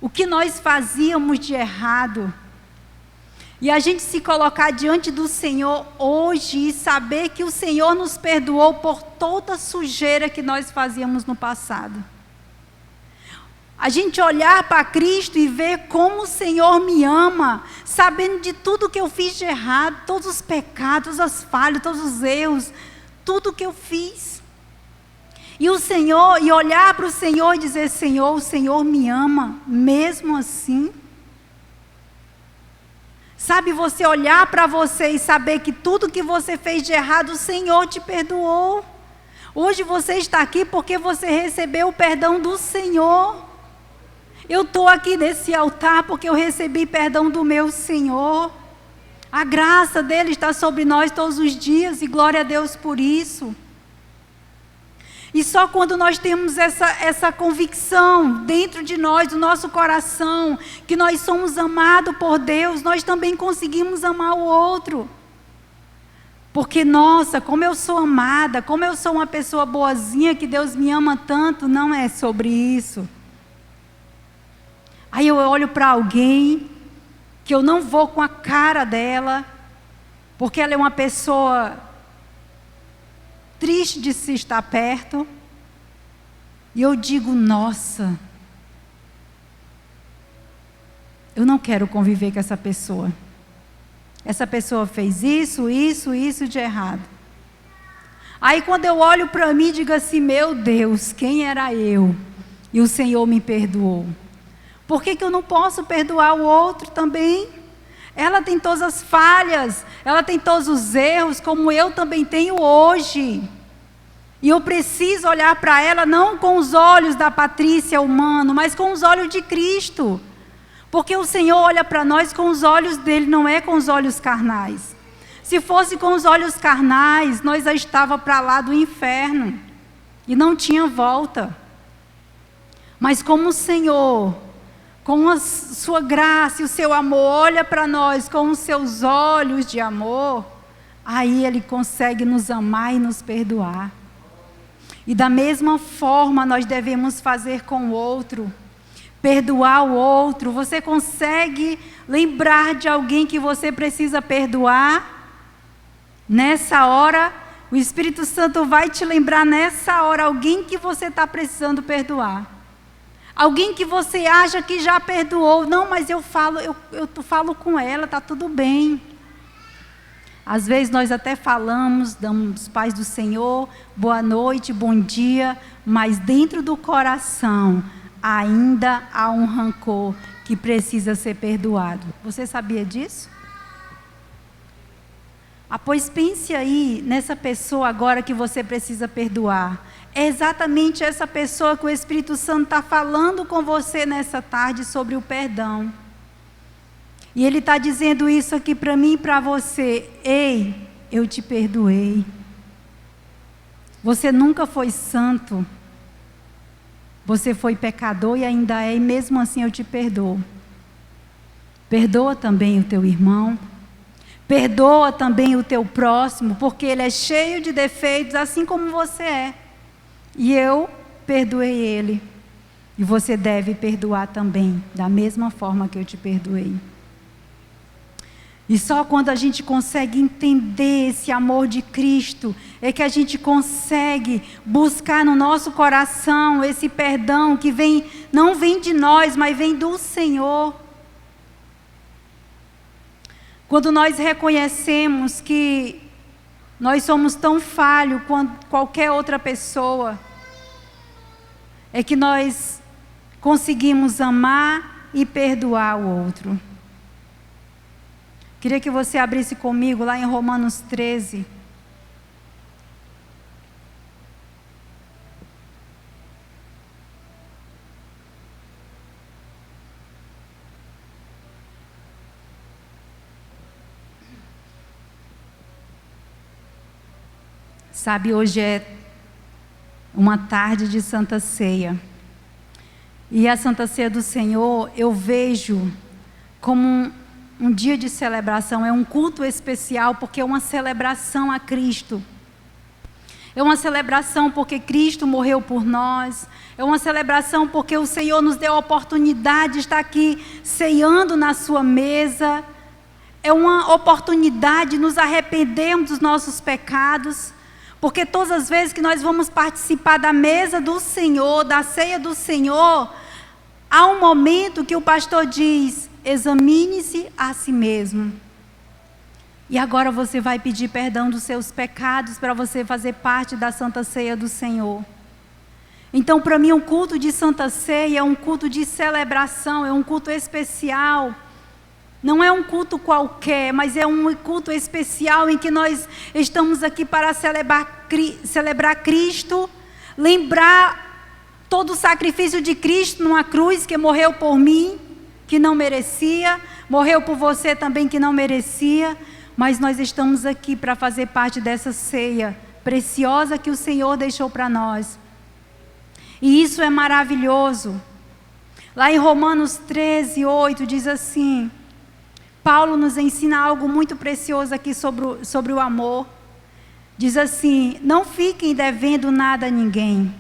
o que nós fazíamos de errado, e a gente se colocar diante do Senhor hoje e saber que o Senhor nos perdoou por toda a sujeira que nós fazíamos no passado. A gente olhar para Cristo e ver como o Senhor me ama, sabendo de tudo que eu fiz de errado, todos os pecados, as falhas, todos os erros, tudo que eu fiz. E olhar para o Senhor e dizer: Senhor, o Senhor me ama, mesmo assim. Sabe, você olhar para você e saber que tudo que você fez de errado, o Senhor te perdoou. Hoje você está aqui porque você recebeu o perdão do Senhor. Eu estou aqui nesse altar porque eu recebi perdão do meu Senhor. A graça dele está sobre nós todos os dias e glória a Deus por isso. E só quando nós temos essa convicção dentro de nós, do nosso coração, que nós somos amados por Deus, nós também conseguimos amar o outro. Porque, nossa, como eu sou amada, como eu sou uma pessoa boazinha, que Deus me ama tanto, não é sobre isso. Aí eu olho para alguém que eu não vou com a cara dela, porque ela é uma pessoa triste de se estar perto, E eu digo, nossa, eu não quero conviver com essa pessoa. Essa pessoa fez isso de errado. Aí quando eu olho para mim, digo assim, meu Deus, quem era eu? E o Senhor me perdoou. Por que eu não posso perdoar o outro também? Ela tem todas as falhas, ela tem todos os erros, como eu também tenho hoje. E eu preciso olhar para ela não com os olhos da Patrícia humano, mas com os olhos de Cristo. Porque o Senhor olha para nós com os olhos dele, não é com os olhos carnais. Se fosse com os olhos carnais, nós já estávamos para lá do inferno. E não tinha volta. Mas como o Senhor, com a sua graça e o seu amor, olha para nós com os seus olhos de amor, aí Ele consegue nos amar e nos perdoar. E da mesma forma nós devemos fazer com o outro. Perdoar o outro. Você consegue lembrar de alguém que você precisa perdoar? Nessa hora, o Espírito Santo vai te lembrar nessa hora alguém que você está precisando perdoar. Alguém que você acha que já perdoou. Não, mas eu falo com ela, está tudo bem. Às vezes nós até falamos, damos paz do Senhor, boa noite, bom dia, mas dentro do coração ainda há um rancor que precisa ser perdoado. Você sabia disso? Pois pense aí nessa pessoa agora que você precisa perdoar. É exatamente essa pessoa que o Espírito Santo está falando com você nessa tarde sobre o perdão. E Ele está dizendo isso aqui para mim e para você. Ei, eu te perdoei. Você nunca foi santo. Você foi pecador e ainda é, e mesmo assim eu te perdoo. Perdoa também o teu irmão. Perdoa também o teu próximo, porque ele é cheio de defeitos, assim como você é. E eu perdoei ele. E você deve perdoar também, da mesma forma que eu te perdoei. E só quando a gente consegue entender esse amor de Cristo, é que a gente consegue buscar no nosso coração esse perdão que não vem de nós, mas vem do Senhor. Quando nós reconhecemos que nós somos tão falhos quanto qualquer outra pessoa, é que nós conseguimos amar e perdoar o outro. Queria que você abrisse comigo lá em Romanos 13. Sabe, hoje é uma tarde de Santa Ceia. E a Santa Ceia do Senhor, eu vejo como um dia de celebração, é um culto especial, porque é uma celebração a Cristo. É uma celebração porque Cristo morreu por nós. É uma celebração porque o Senhor nos deu a oportunidade de estar aqui ceando na sua mesa. É uma oportunidade de nos arrependermos dos nossos pecados. Porque todas as vezes que nós vamos participar da mesa do Senhor, da ceia do Senhor, há um momento que o pastor diz: examine-se a si mesmo. E agora você vai pedir perdão dos seus pecados para você fazer parte da Santa Ceia do Senhor. Então, para mim, um culto de Santa Ceia é um culto de celebração, é um culto especial. Não é um culto qualquer, mas é um culto especial em que nós estamos aqui para celebrar Cristo, lembrar todo o sacrifício de Cristo numa cruz que morreu por mim, que não merecia, morreu por você também que não merecia, mas nós estamos aqui para fazer parte dessa ceia preciosa que o Senhor deixou para nós. E isso é maravilhoso. Lá em Romanos 13, 8 diz assim, Paulo nos ensina algo muito precioso aqui sobre o amor. Diz assim: não fiquem devendo nada a ninguém.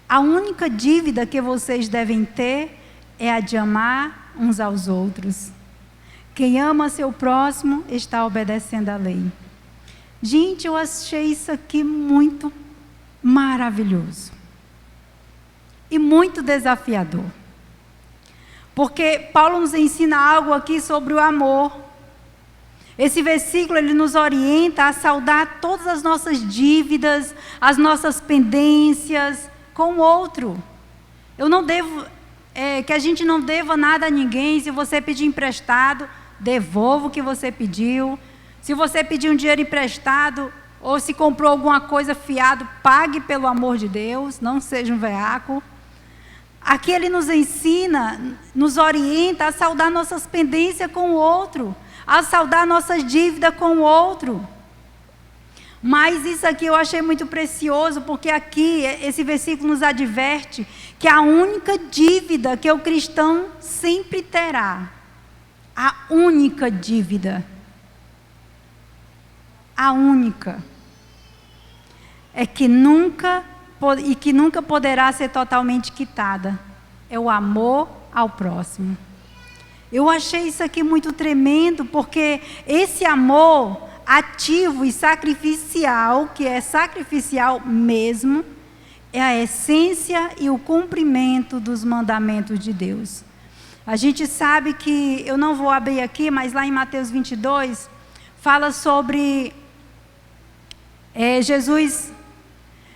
A única dívida que vocês devem ter é a de amar uns aos outros. Quem ama seu próximo está obedecendo a lei. Gente, eu achei isso aqui muito maravilhoso. e muito desafiador. Porque Paulo nos ensina algo aqui sobre o amor. Esse versículo, ele nos orienta a saldar todas as nossas dívidas, as nossas pendências com o outro. Que a gente não deva nada a ninguém. Se você pedir emprestado, devolva o que você pediu. Se você pedir um dinheiro emprestado, ou se comprou alguma coisa fiado, pague pelo amor de Deus, não seja um veaco. Aqui ele nos ensina, nos orienta a saldar nossas pendências com o outro, a saldar nossas dívidas com o outro. Mas isso aqui eu achei muito precioso, porque aqui esse versículo nos adverte que a única dívida que o cristão sempre terá, a única dívida, a única, é que nunca poderá ser totalmente quitada, é o amor ao próximo. Eu achei isso aqui muito tremendo, porque esse amor ativo e sacrificial, que é sacrificial mesmo, é a essência e o cumprimento dos mandamentos de Deus. A gente sabe que, eu não vou abrir aqui, mas lá em Mateus 22, fala sobre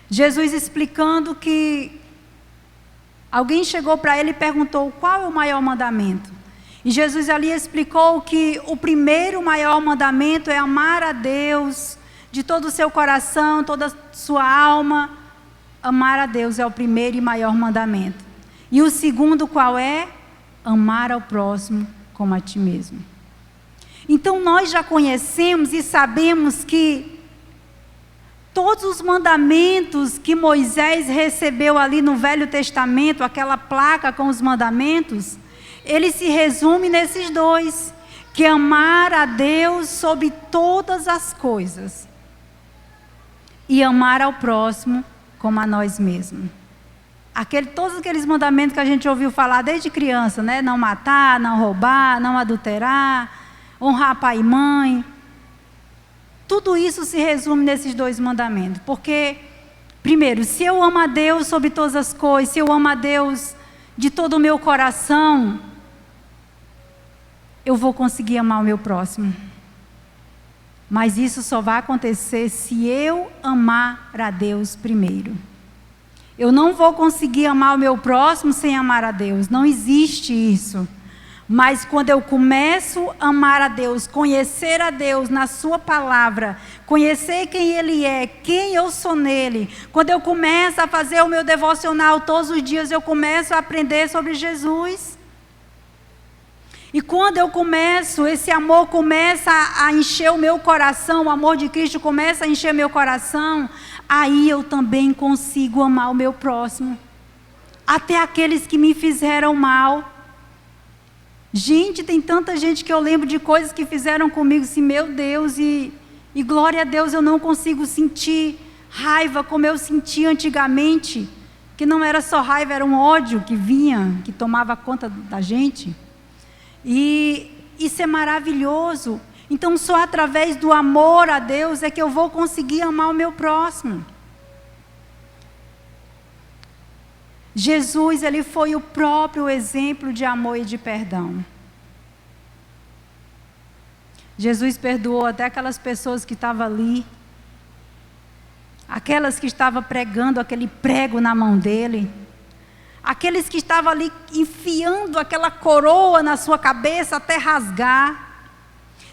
Jesus explicando que alguém chegou para ele e perguntou qual é o maior mandamento. E Jesus ali explicou que o primeiro maior mandamento é amar a Deus de todo o seu coração, toda a sua alma. Amar a Deus é o primeiro e maior mandamento. E o segundo qual é? Amar ao próximo como a ti mesmo. Então nós já conhecemos e sabemos que todos os mandamentos que Moisés recebeu ali no Velho Testamento, aquela placa com os mandamentos, ele se resume nesses dois, que é amar a Deus sobre todas as coisas e amar ao próximo como a nós mesmos. Todos aqueles mandamentos que a gente ouviu falar desde criança, né? Não matar, não roubar, não adulterar, honrar pai e mãe. Tudo isso se resume nesses dois mandamentos. Porque, primeiro, se eu amo a Deus sobre todas as coisas, se eu amo a Deus de todo o meu coração, eu vou conseguir amar o meu próximo. Mas isso só vai acontecer se eu amar a Deus primeiro. Eu não vou conseguir amar o meu próximo sem amar a Deus. Não existe isso. Mas quando eu começo a amar a Deus, conhecer a Deus na sua palavra, conhecer quem Ele é, quem eu sou nele, quando eu começo a fazer o meu devocional todos os dias, eu começo a aprender sobre Jesus. E quando eu começo, esse amor começa a encher o meu coração, o amor de Cristo começa a encher meu coração, aí eu também consigo amar o meu próximo. Até aqueles que me fizeram mal. Gente, tem tanta gente que eu lembro de coisas que fizeram comigo, assim, meu Deus, e glória a Deus eu não consigo sentir raiva como eu sentia antigamente, que não era só raiva, era um ódio que vinha, que tomava conta da gente. E isso é maravilhoso. Então só através do amor a Deus é que eu vou conseguir amar o meu próximo. Jesus, ele foi o próprio exemplo de amor e de perdão. Jesus perdoou até aquelas pessoas que estavam ali, aquelas que estavam pregando aquele prego na mão dele, aqueles que estavam ali enfiando aquela coroa na sua cabeça até rasgar.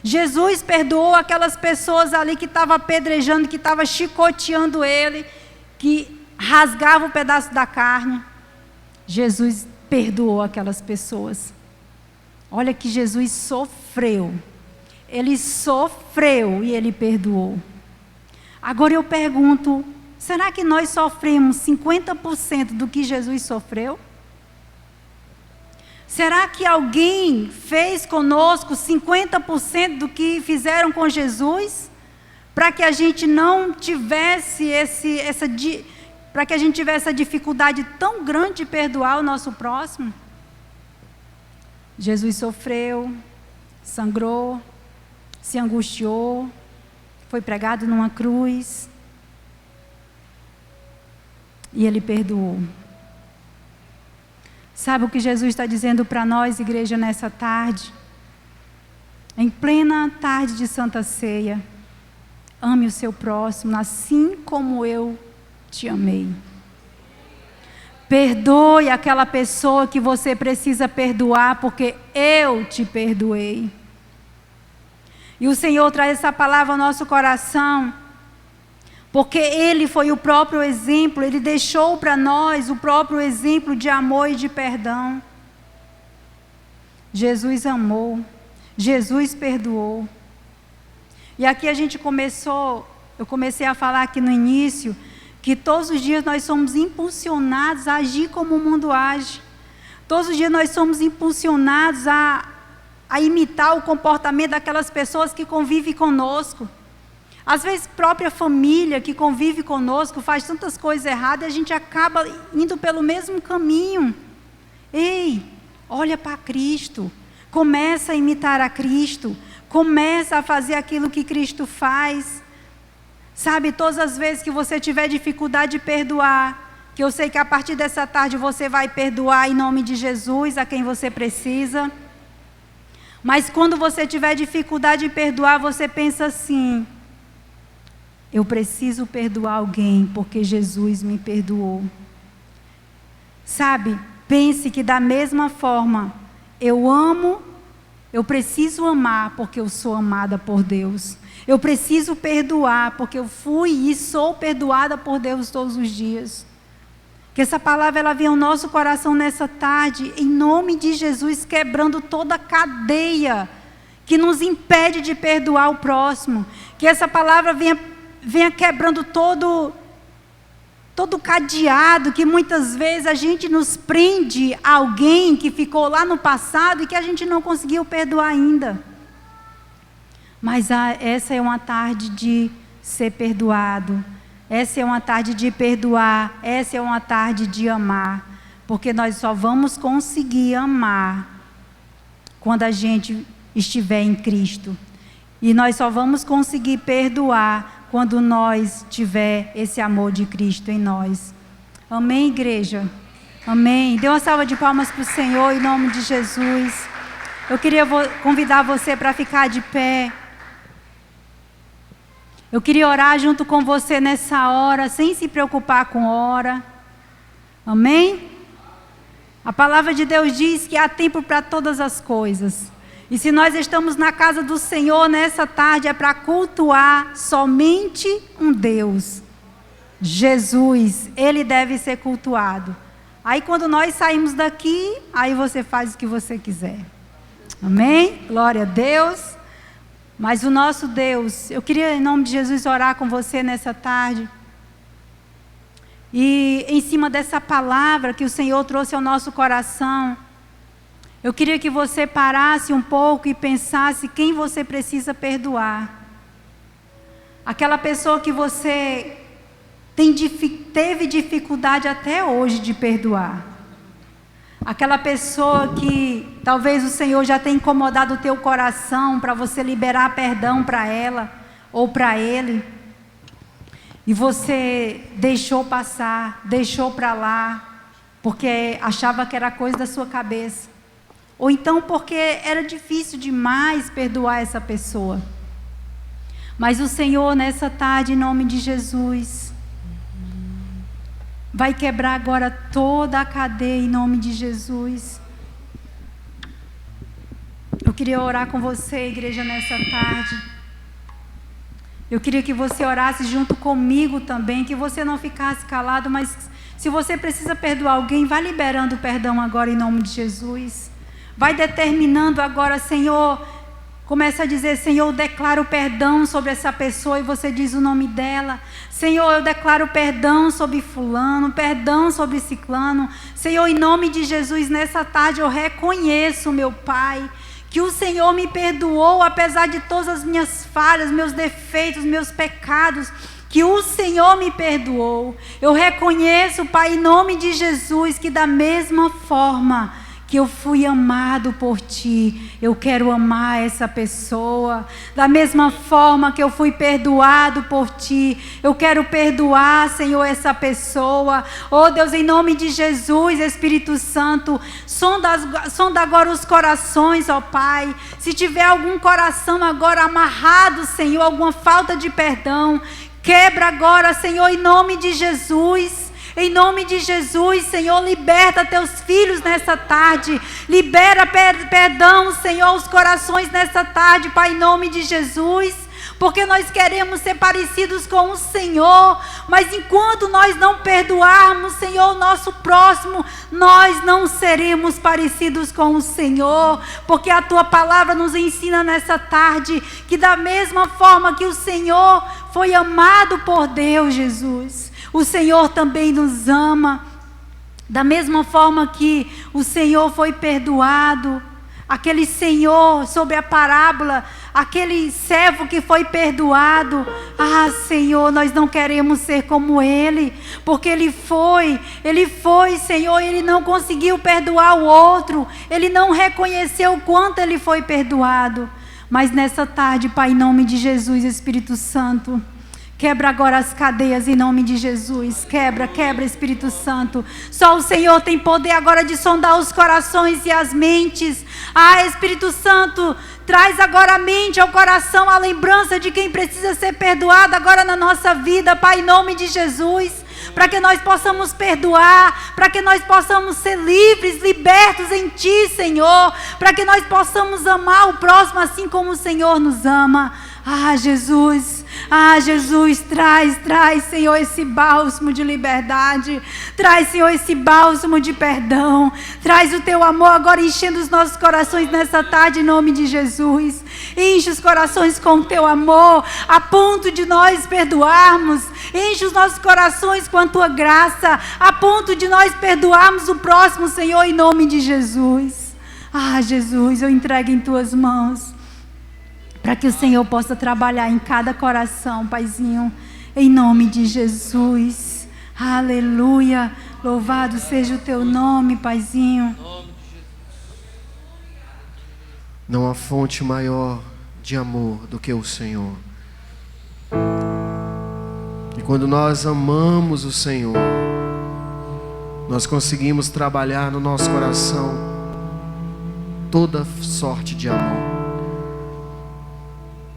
Jesus perdoou aquelas pessoas ali que estavam apedrejando, que estavam chicoteando ele, que rasgavam um pedaço da carne. Jesus perdoou aquelas pessoas. Olha que Jesus sofreu. Ele sofreu e ele perdoou. Agora eu pergunto, será que nós sofremos 50% do que Jesus sofreu? Será que alguém fez conosco 50% do que fizeram com Jesus? Para que a gente não tivesse para que a gente tivesse essa dificuldade tão grande de perdoar o nosso próximo? Jesus sofreu, sangrou, se angustiou, foi pregado numa cruz e ele perdoou. Sabe o que Jesus está dizendo para nós, igreja, nessa tarde? Em plena tarde de Santa Ceia, ame o seu próximo, assim como eu te amei. Perdoe aquela pessoa que você precisa perdoar, porque eu te perdoei. E o Senhor traz essa palavra ao nosso coração, porque Ele foi o próprio exemplo, Ele deixou para nós o próprio exemplo de amor e de perdão. Jesus amou, Jesus perdoou. E aqui eu comecei a falar aqui no início, que todos os dias nós somos impulsionados a agir como o mundo age. Todos os dias nós somos impulsionados a imitar o comportamento daquelas pessoas que convivem conosco. Às vezes, própria família que convive conosco faz tantas coisas erradas e a gente acaba indo pelo mesmo caminho. Ei, olha para Cristo. Começa a imitar a Cristo. Começa a fazer aquilo que Cristo faz. Sabe, todas as vezes que você tiver dificuldade de perdoar, que eu sei que a partir dessa tarde você vai perdoar em nome de Jesus a quem você precisa. Mas quando você tiver dificuldade de perdoar, você pensa assim: eu preciso perdoar alguém porque Jesus me perdoou. Sabe, pense que da mesma forma, eu preciso amar porque eu sou amada por Deus. Eu preciso perdoar porque eu fui e sou perdoada por Deus todos os dias. Que essa palavra ela venha ao nosso coração nessa tarde, em nome de Jesus, quebrando toda a cadeia que nos impede de perdoar o próximo. Que essa palavra venha quebrando todo cadeado que muitas vezes a gente nos prende a alguém que ficou lá no passado e que a gente não conseguiu perdoar ainda. Mas essa é uma tarde de ser perdoado. Essa é uma tarde de perdoar. Essa é uma tarde de amar. Porque nós só vamos conseguir amar quando a gente estiver em Cristo. E nós só vamos conseguir perdoar quando nós tiver esse amor de Cristo em nós. Amém, igreja? Amém. Dê uma salva de palmas para o Senhor em nome de Jesus. Eu queria convidar você para ficar de pé. Eu queria orar junto com você nessa hora, sem se preocupar com hora. Amém? A palavra de Deus diz que há tempo para todas as coisas. E se nós estamos na casa do Senhor nessa tarde, é para cultuar somente um Deus. Jesus, Ele deve ser cultuado. Aí quando nós saímos daqui, aí você faz o que você quiser. Amém? Glória a Deus. Mas o nosso Deus, eu queria em nome de Jesus orar com você nessa tarde. E em cima dessa palavra que o Senhor trouxe ao nosso coração, eu queria que você parasse um pouco e pensasse quem você precisa perdoar. Aquela pessoa que você teve dificuldade até hoje de perdoar. Aquela pessoa que talvez o Senhor já tenha incomodado o teu coração para você liberar perdão para ela ou para ele. E você deixou passar, deixou para lá, porque achava que era coisa da sua cabeça. Ou então porque era difícil demais perdoar essa pessoa. Mas o Senhor nessa tarde, em nome de Jesus, vai quebrar agora toda a cadeia em nome de Jesus. Eu queria orar com você, igreja, nessa tarde. Eu queria que você orasse junto comigo também, que você não ficasse calado, mas se você precisa perdoar alguém, vai liberando o perdão agora em nome de Jesus. Vai determinando agora, Senhor, começa a dizer: Senhor, eu declaro perdão sobre essa pessoa, e você diz o nome dela. Senhor, eu declaro perdão sobre fulano, perdão sobre ciclano. Senhor, em nome de Jesus, nessa tarde eu reconheço, meu Pai, que o Senhor me perdoou, apesar de todas as minhas falhas, meus defeitos, meus pecados, que o Senhor me perdoou. Eu reconheço, Pai, em nome de Jesus, que da mesma forma que eu fui amado por Ti, eu quero amar essa pessoa. Da mesma forma que eu fui perdoado por Ti, eu quero perdoar, Senhor, essa pessoa. Oh Deus, em nome de Jesus, Espírito Santo, sonda agora os corações, ó Pai. Se tiver algum coração agora amarrado, Senhor, alguma falta de perdão, quebra agora, Senhor, em nome de Jesus. Em nome de Jesus, Senhor, liberta teus filhos nessa tarde. Libera perdão, Senhor, os corações nessa tarde, Pai, em nome de Jesus. Porque nós queremos ser parecidos com o Senhor. Mas enquanto nós não perdoarmos, Senhor, o nosso próximo, nós não seremos parecidos com o Senhor. Porque a Tua palavra nos ensina nessa tarde que da mesma forma que o Senhor foi amado por Deus, Jesus, o Senhor também nos ama. Da mesma forma que o Senhor foi perdoado, aquele Senhor, sob a parábola, aquele servo que foi perdoado, Senhor, nós não queremos ser como ele, porque ele foi, Senhor, ele não conseguiu perdoar o outro, ele não reconheceu o quanto ele foi perdoado. Mas nessa tarde, Pai, em nome de Jesus, Espírito Santo, quebra agora as cadeias em nome de Jesus. Quebra, Espírito Santo. Só o Senhor tem poder agora de sondar os corações e as mentes. Espírito Santo, traz agora a mente, ao coração, a lembrança de quem precisa ser perdoado agora na nossa vida, Pai, em nome de Jesus. Para que nós possamos perdoar, para que nós possamos ser livres, libertos em Ti, Senhor. Para que nós possamos amar o próximo assim como o Senhor nos ama. Jesus, traz, Senhor, esse bálsamo de liberdade. Traz, Senhor, esse bálsamo de perdão. Traz o Teu amor agora enchendo os nossos corações nessa tarde, em nome de Jesus. Enche os corações com o Teu amor, a ponto de nós perdoarmos. Enche os nossos corações com a Tua graça, a ponto de nós perdoarmos o próximo, Senhor, em nome de Jesus. Jesus, eu entrego em Tuas mãos, para que o Senhor possa trabalhar em cada coração, Paizinho, em nome de Jesus. Aleluia. Louvado seja o Teu nome, Paizinho. Não há fonte maior de amor do que o Senhor. E quando nós amamos o Senhor, nós conseguimos trabalhar no nosso coração toda sorte de amor.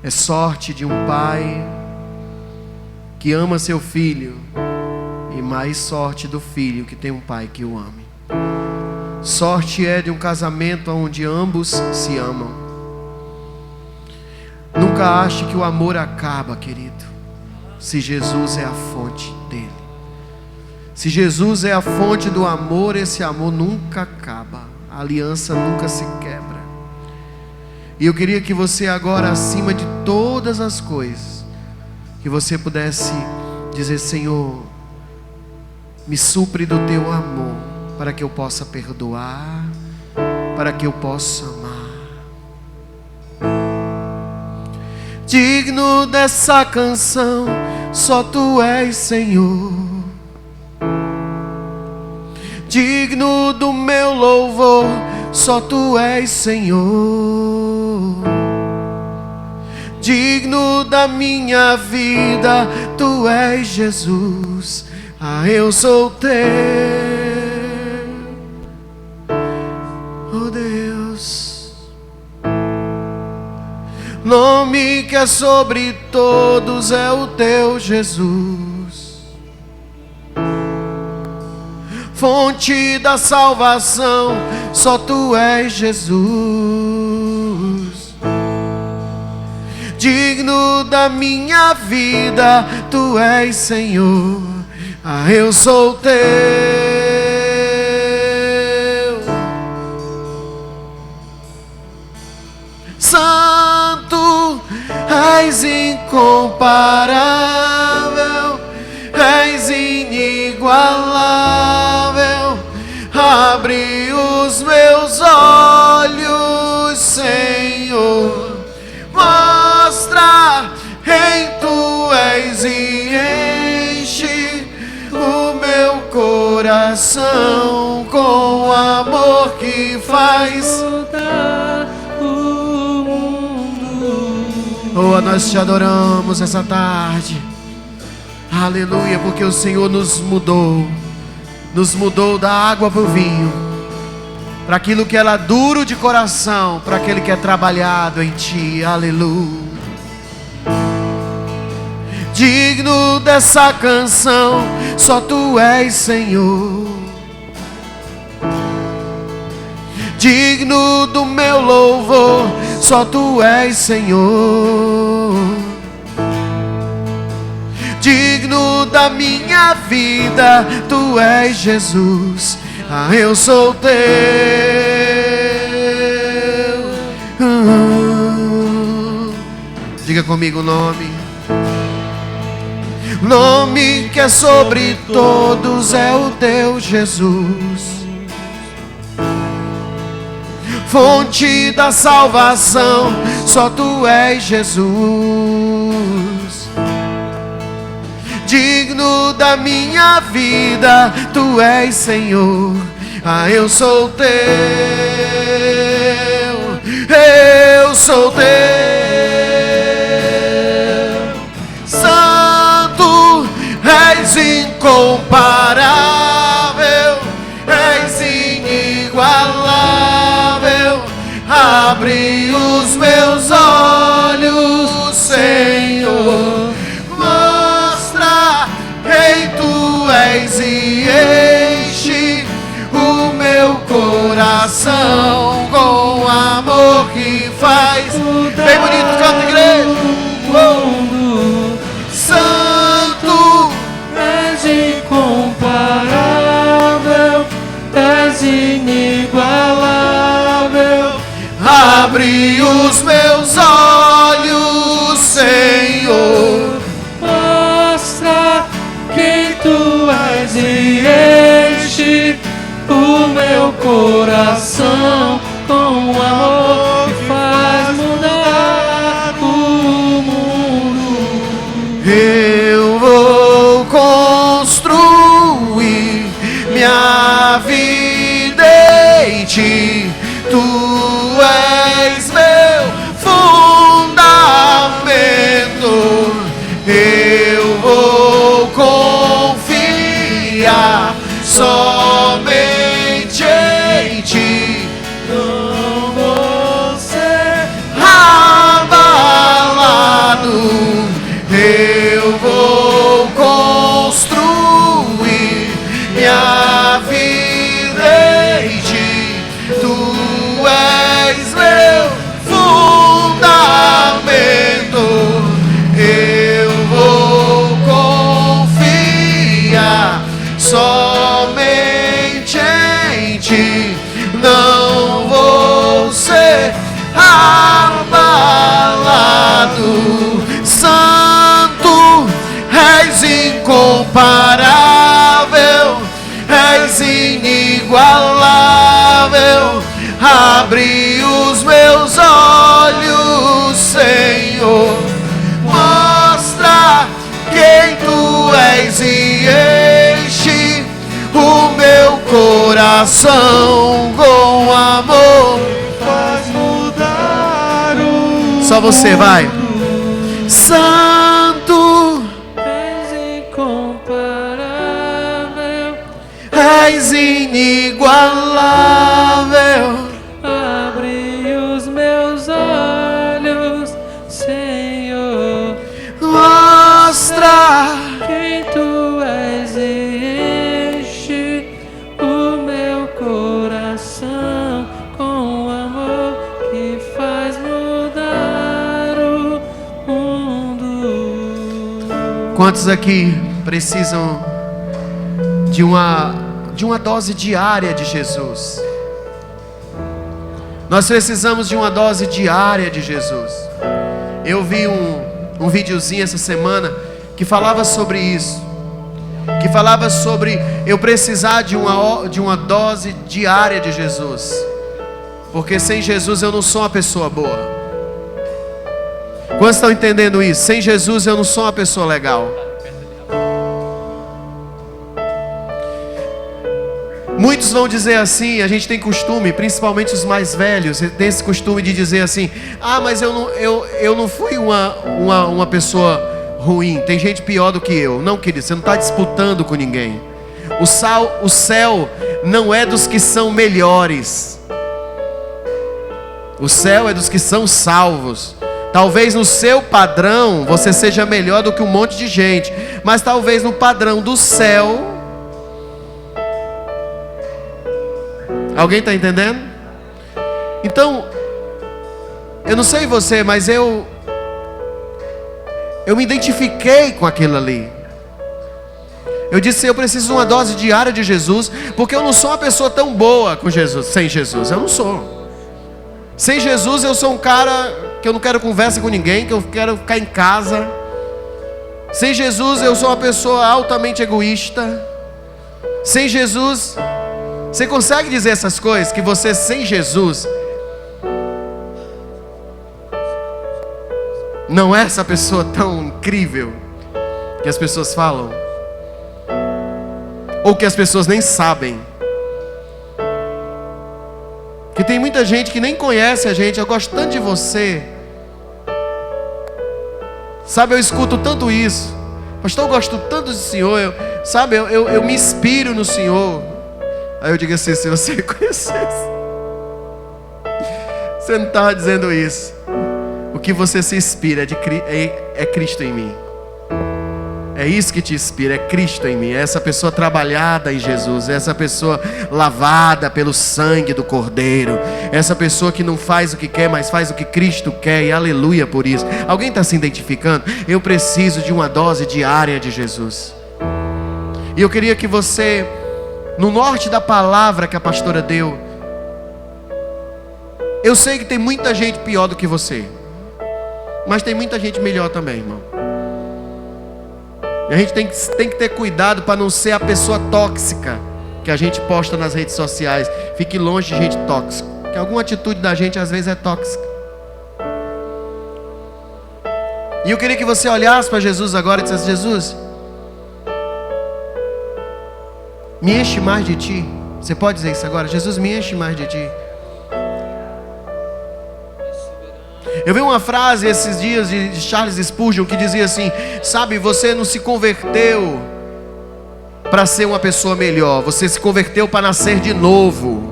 É sorte de um pai que ama seu filho, e mais sorte do filho que tem um pai que o ame. Sorte é de um casamento onde ambos se amam. Nunca ache que o amor acaba, querido, se Jesus é a fonte dele. Se Jesus é a fonte do amor, esse amor nunca acaba, a aliança nunca se quebra. E eu queria que você agora, acima de todas as coisas, que você pudesse dizer: Senhor, me supre do Teu amor, para que eu possa perdoar, para que eu possa amar. Digno dessa canção, só Tu és, Senhor. Digno do meu louvor, só Tu és, Senhor. Digno da minha vida, Tu és, Jesus. Eu sou Teu. Oh Deus, nome que é sobre todos é o Teu, Jesus. Fonte da salvação, só Tu és, Jesus. Digno da minha vida, Tu és, Senhor. Eu sou Teu. Santo, és incomparável, és inigualável. Abre os meus olhos, Senhor. Mostra quem Tu és e enche o meu coração com amor que Oh, nós te adoramos essa tarde. Aleluia, porque o Senhor nos mudou da água para o vinho, para aquilo que era duro de coração, para aquele que é trabalhado em Ti. Aleluia. Digno dessa canção, só Tu és Senhor. Digno do meu louvor, só Tu és Senhor. Digno da minha vida, Tu és Jesus. Ah, eu sou Teu. Diga comigo o nome. O nome que é sobre todos é o Teu Jesus. Fonte da salvação, só Tu és Jesus. Digno da minha vida, Tu és Senhor. Ah, eu sou Teu, eu sou Teu. Santo, és incomparável, és inigualável. Abre os meus olhos, Senhor. Mostra quem Tu és e enche o meu coração com amor que faz. Bem bonito, canta, igreja. Santo, És incomparável, és inigualável. abre os meus olhos, Senhor. Mostra quem Tu és e enche o meu coração com amor que faz mudar o mundo. Eu vou construir minha vida em Ti. Tu és meu fundamento. Eu vou confiar somente em Ti. Não vou ser Abalado, eu vou construir minha vida em Ti. Tu és meu fundamento. Eu vou confiar somente em Ti. Não vou ser abalado. Santo, és incomparável, és inigualável. Abre os meus olhos, Senhor. Mostra quem Tu és e enche o meu coração com amor. faz mudar o Só você vai. Santo, És incomparável, és inigualável. abre os meus olhos, Senhor. Mostra Quem Tu és e enche o meu coração com amor que faz mudar o mundo. Quantos aqui precisam de uma dose diária de Jesus? Nós precisamos de uma dose diária de Jesus. Eu vi um videozinho essa semana que falava sobre isso. Que falava sobre eu precisar de uma dose diária de Jesus. Porque sem Jesus eu não sou uma pessoa boa. Quantos estão entendendo isso? Sem Jesus eu não sou uma pessoa legal. Muitos vão dizer assim, a gente tem costume, principalmente os mais velhos, tem esse costume de dizer assim: ah, mas eu não fui uma pessoa ruim, tem gente pior do que eu. Não, querido, você não está disputando com ninguém. O céu não é dos que são melhores. O céu é dos que são salvos. Talvez no seu padrão você seja melhor do que um monte de gente, mas talvez no padrão do céu. Alguém está entendendo? Então, eu não sei você, mas eu me identifiquei com aquilo ali. Eu disse: eu preciso de uma dose diária de Jesus, porque eu não sou uma pessoa tão boa com Jesus, sem Jesus. Eu não sou. Sem Jesus eu sou um cara que eu não quero conversa com ninguém, que eu quero ficar em casa. Sem Jesus eu sou uma pessoa altamente egoísta. Sem Jesus, você consegue dizer essas coisas? Que você sem Jesus não é essa pessoa tão incrível que as pessoas falam? Ou que as pessoas nem sabem? Que tem muita gente que nem conhece a gente. Eu gosto tanto de você. Sabe, eu escuto tanto isso. Pastor, eu gosto tanto do Senhor. Eu me inspiro no Senhor. Aí eu digo assim: se você conhecesse, você não estava dizendo isso. O que você se inspira é Cristo em mim. É isso que te inspira, é Cristo em mim. É essa pessoa trabalhada em Jesus. É essa pessoa lavada pelo sangue do Cordeiro. É essa pessoa que não faz o que quer, mas faz o que Cristo quer. E aleluia por isso. Alguém está se identificando? Eu preciso de uma dose diária de Jesus. E eu queria que você, no norte da palavra que a pastora deu, eu sei que tem muita gente pior do que você, mas tem muita gente melhor também, irmão. E a gente tem que ter cuidado para não ser a pessoa tóxica que a gente posta nas redes sociais. Fique longe de gente tóxica, que alguma atitude da gente às vezes é tóxica. E eu queria que você olhasse para Jesus agora e dissesse: Jesus, me enche mais de ti. Você pode dizer isso agora? Jesus, me enche mais de ti. Eu vi uma frase esses dias de Charles Spurgeon que dizia assim: sabe, você não se converteu para ser uma pessoa melhor, você se converteu para nascer de novo.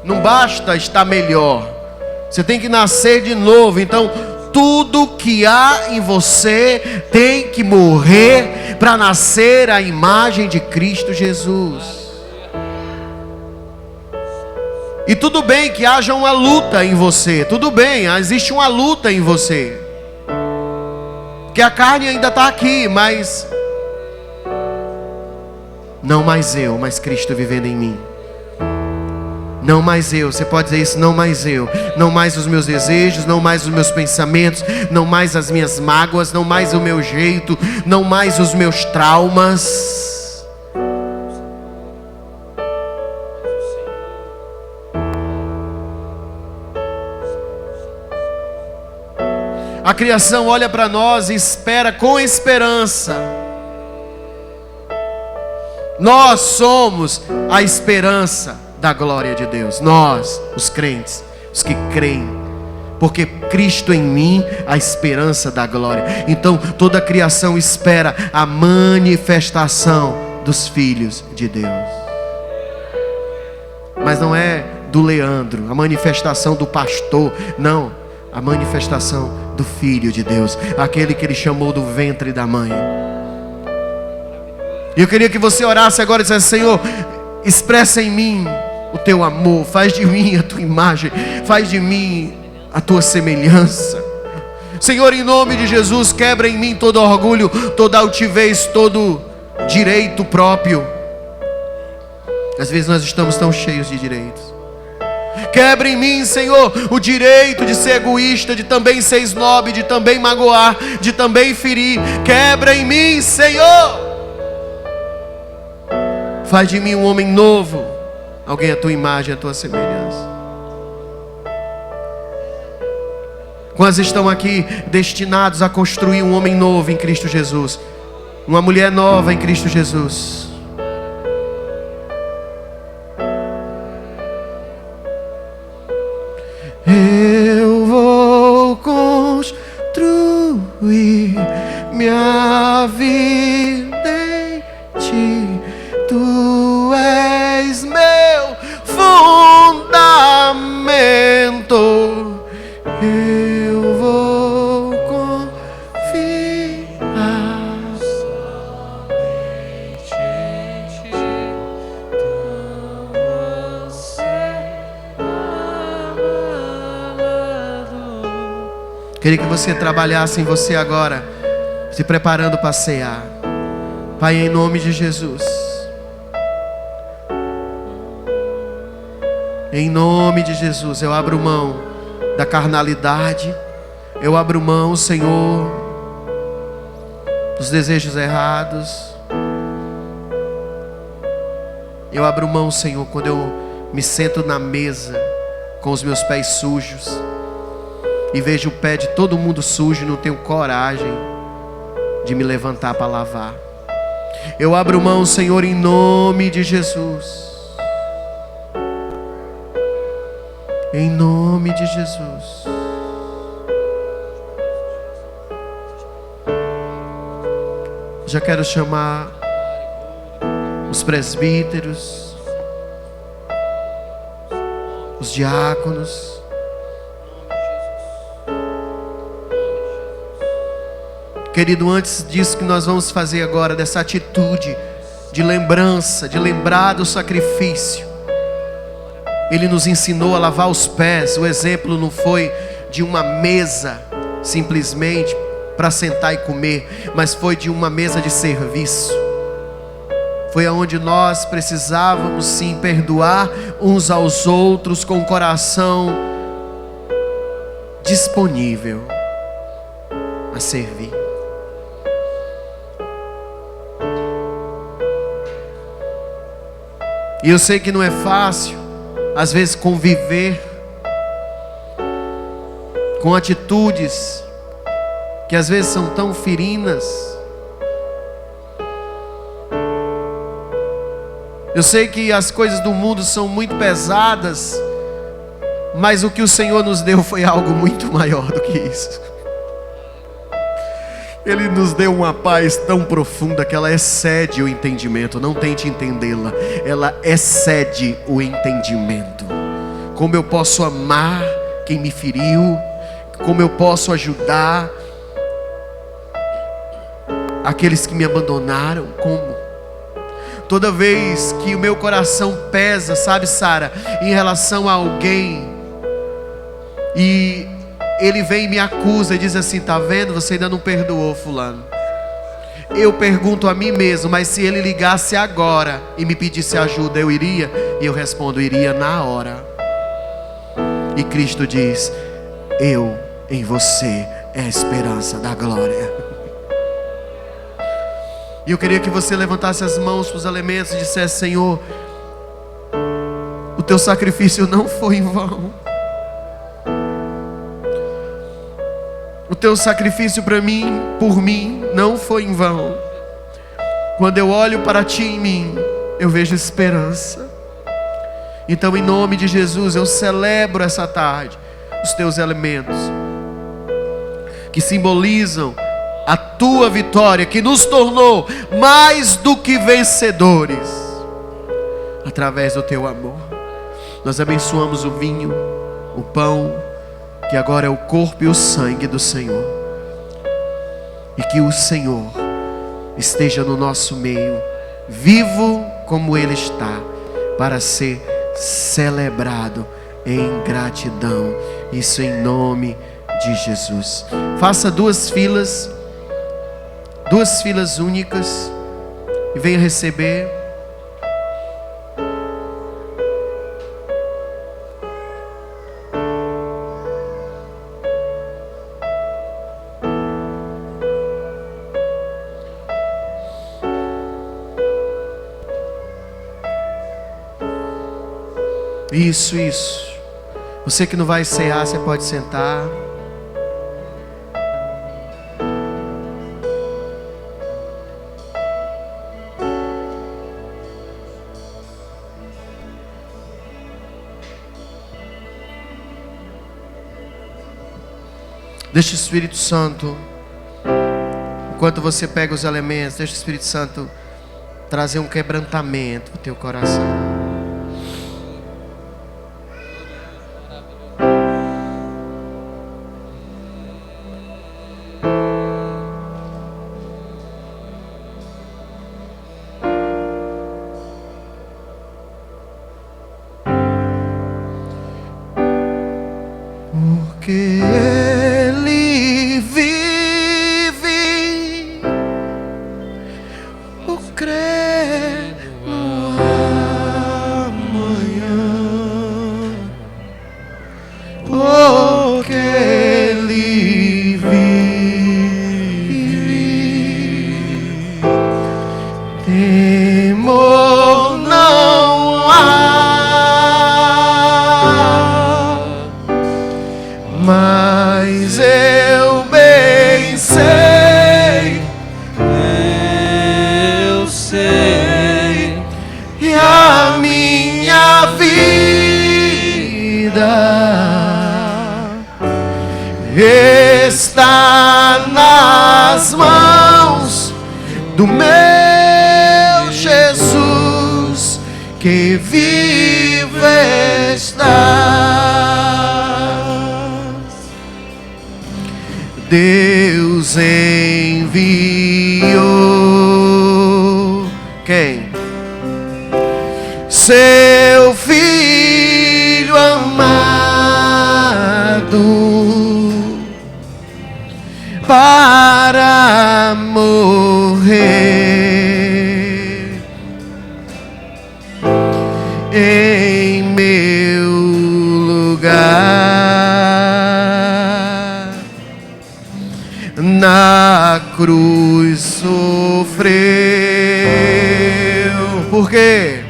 Não basta estar melhor, você tem que nascer de novo. Então tudo que há em você tem que morrer para nascer à imagem de Cristo Jesus. E tudo bem que haja uma luta em você, tudo bem, existe uma luta em você, que a carne ainda está aqui, mas não mais eu, mas Cristo vivendo em mim. Não mais eu, você pode dizer isso: não mais eu, não mais os meus desejos, não mais os meus pensamentos, não mais as minhas mágoas, não mais o meu jeito, não mais os meus traumas. A criação olha para nós e espera com esperança. Nós somos a esperança da glória de Deus. Nós, os crentes, os que creem. Porque Cristo em mim, a esperança da glória. Então toda a criação espera a manifestação dos filhos de Deus. Mas não é do Leandro, a manifestação do pastor, não. A manifestação do Filho de Deus, aquele que Ele chamou do ventre da mãe. E eu queria que você orasse agora e dissesse: Senhor, expressa em mim o Teu amor, faz de mim a Tua imagem, faz de mim a Tua semelhança. Senhor, em nome de Jesus, quebra em mim todo orgulho, toda altivez, todo direito próprio. Às vezes nós estamos tão cheios de direitos. Quebra em mim, Senhor, o direito de ser egoísta, de também ser esnobe, de também magoar, de também ferir. Quebra em mim, Senhor. Faz de mim um homem novo, alguém à Tua imagem, à Tua semelhança. Quantos estão aqui destinados a construir um homem novo em Cristo Jesus? Uma mulher nova em Cristo Jesus? Eu vou construir minha vida em ti. Tu és meu fundamento. Eu vou confiar. Somente em ti, tão você amado. Queria que você trabalhasse em você agora, se preparando para cear. Pai, em nome de Jesus, em nome de Jesus, eu abro mão da carnalidade, eu abro mão, Senhor, dos desejos errados. Eu abro mão, Senhor, quando eu me sento na mesa com os meus pés sujos e vejo o pé de todo mundo sujo e não tenho coragem de me levantar para lavar. Eu abro mão, Senhor, em nome de Jesus. Em nome de Jesus. Já quero chamar os presbíteros, os diáconos. Querido, antes disso que nós vamos fazer agora, dessa atitude de lembrança, de lembrar do sacrifício, Ele nos ensinou a lavar os pés. O exemplo não foi de uma mesa simplesmente para sentar e comer, mas foi de uma mesa de serviço. Foi aonde nós precisávamos sim perdoar uns aos outros com o coração disponível a servir. E eu sei que não é fácil, às vezes, conviver com atitudes que às vezes são tão ferinas. Eu sei que as coisas do mundo são muito pesadas, mas o que o Senhor nos deu foi algo muito maior do que isso. Ele nos deu uma paz tão profunda que ela excede o entendimento. Não tente entendê-la, ela excede o entendimento. Como eu posso amar quem me feriu, como eu posso ajudar aqueles que me abandonaram, como? Toda vez que o meu coração pesa, sabe, Sara, em relação a alguém, e ele vem e me acusa e diz assim: tá vendo, você ainda não perdoou fulano. Eu pergunto a mim mesmo: mas se ele ligasse agora e me pedisse ajuda, eu iria? E eu respondo: iria na hora. E Cristo diz: eu em você é a esperança da glória. E eu queria que você levantasse as mãos para os elementos e dissesse: Senhor, o teu sacrifício não foi em vão. O teu sacrifício para mim, por mim, não foi em vão. Quando eu olho para ti em mim, eu vejo esperança. Então, em nome de Jesus, eu celebro essa tarde os teus elementos que simbolizam a tua vitória, que nos tornou mais do que vencedores através do teu amor. Nós abençoamos o vinho, o pão, que agora é o corpo e o sangue do Senhor, e que o Senhor esteja no nosso meio, vivo como Ele está, para ser celebrado em gratidão. Isso em nome de Jesus. Faça duas filas únicas e venha receber. Isso. Você que não vai cear, você pode sentar. Deixa o Espírito Santo, enquanto você pega os elementos, deixa o Espírito Santo trazer um quebrantamento no teu coração. Porque Ele vive, o crer no amanhã. Porque Ele vive, temor não há. Mas eu bem sei, e a minha vida está nas mãos do meu Jesus, que vive está. Deus enviou quem? Seu Filho amado para morrer em meu lugar. Na cruz sofreu. Por quê?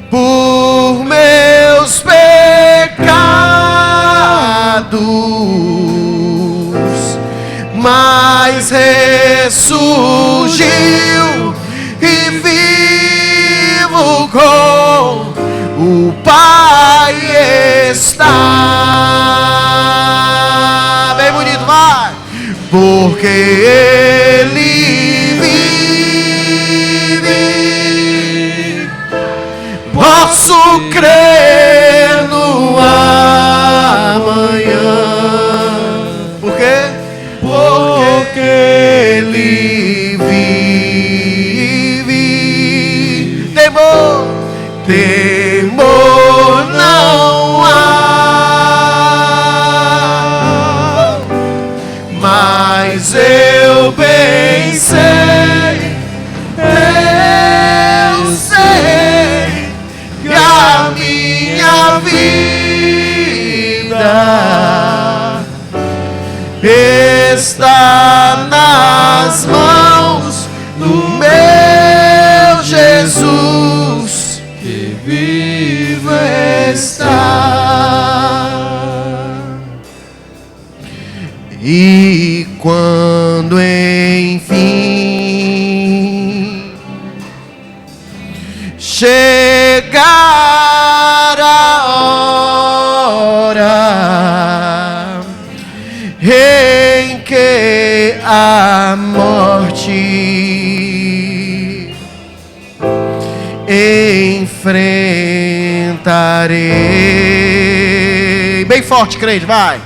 Por meus pecados, mas ressurgiu e vivo com o Pai está. Bem bonito, vai! Porque Ele vive, posso crer no amanhã. Por quê? Porque Ele vive, temor não há. Mas eu bem sei, que a minha vida está nas mãos do meu Jesus, que vive está. E quando enfim chegar a hora em que a morte enfrentarei. Bem forte, crente, vai!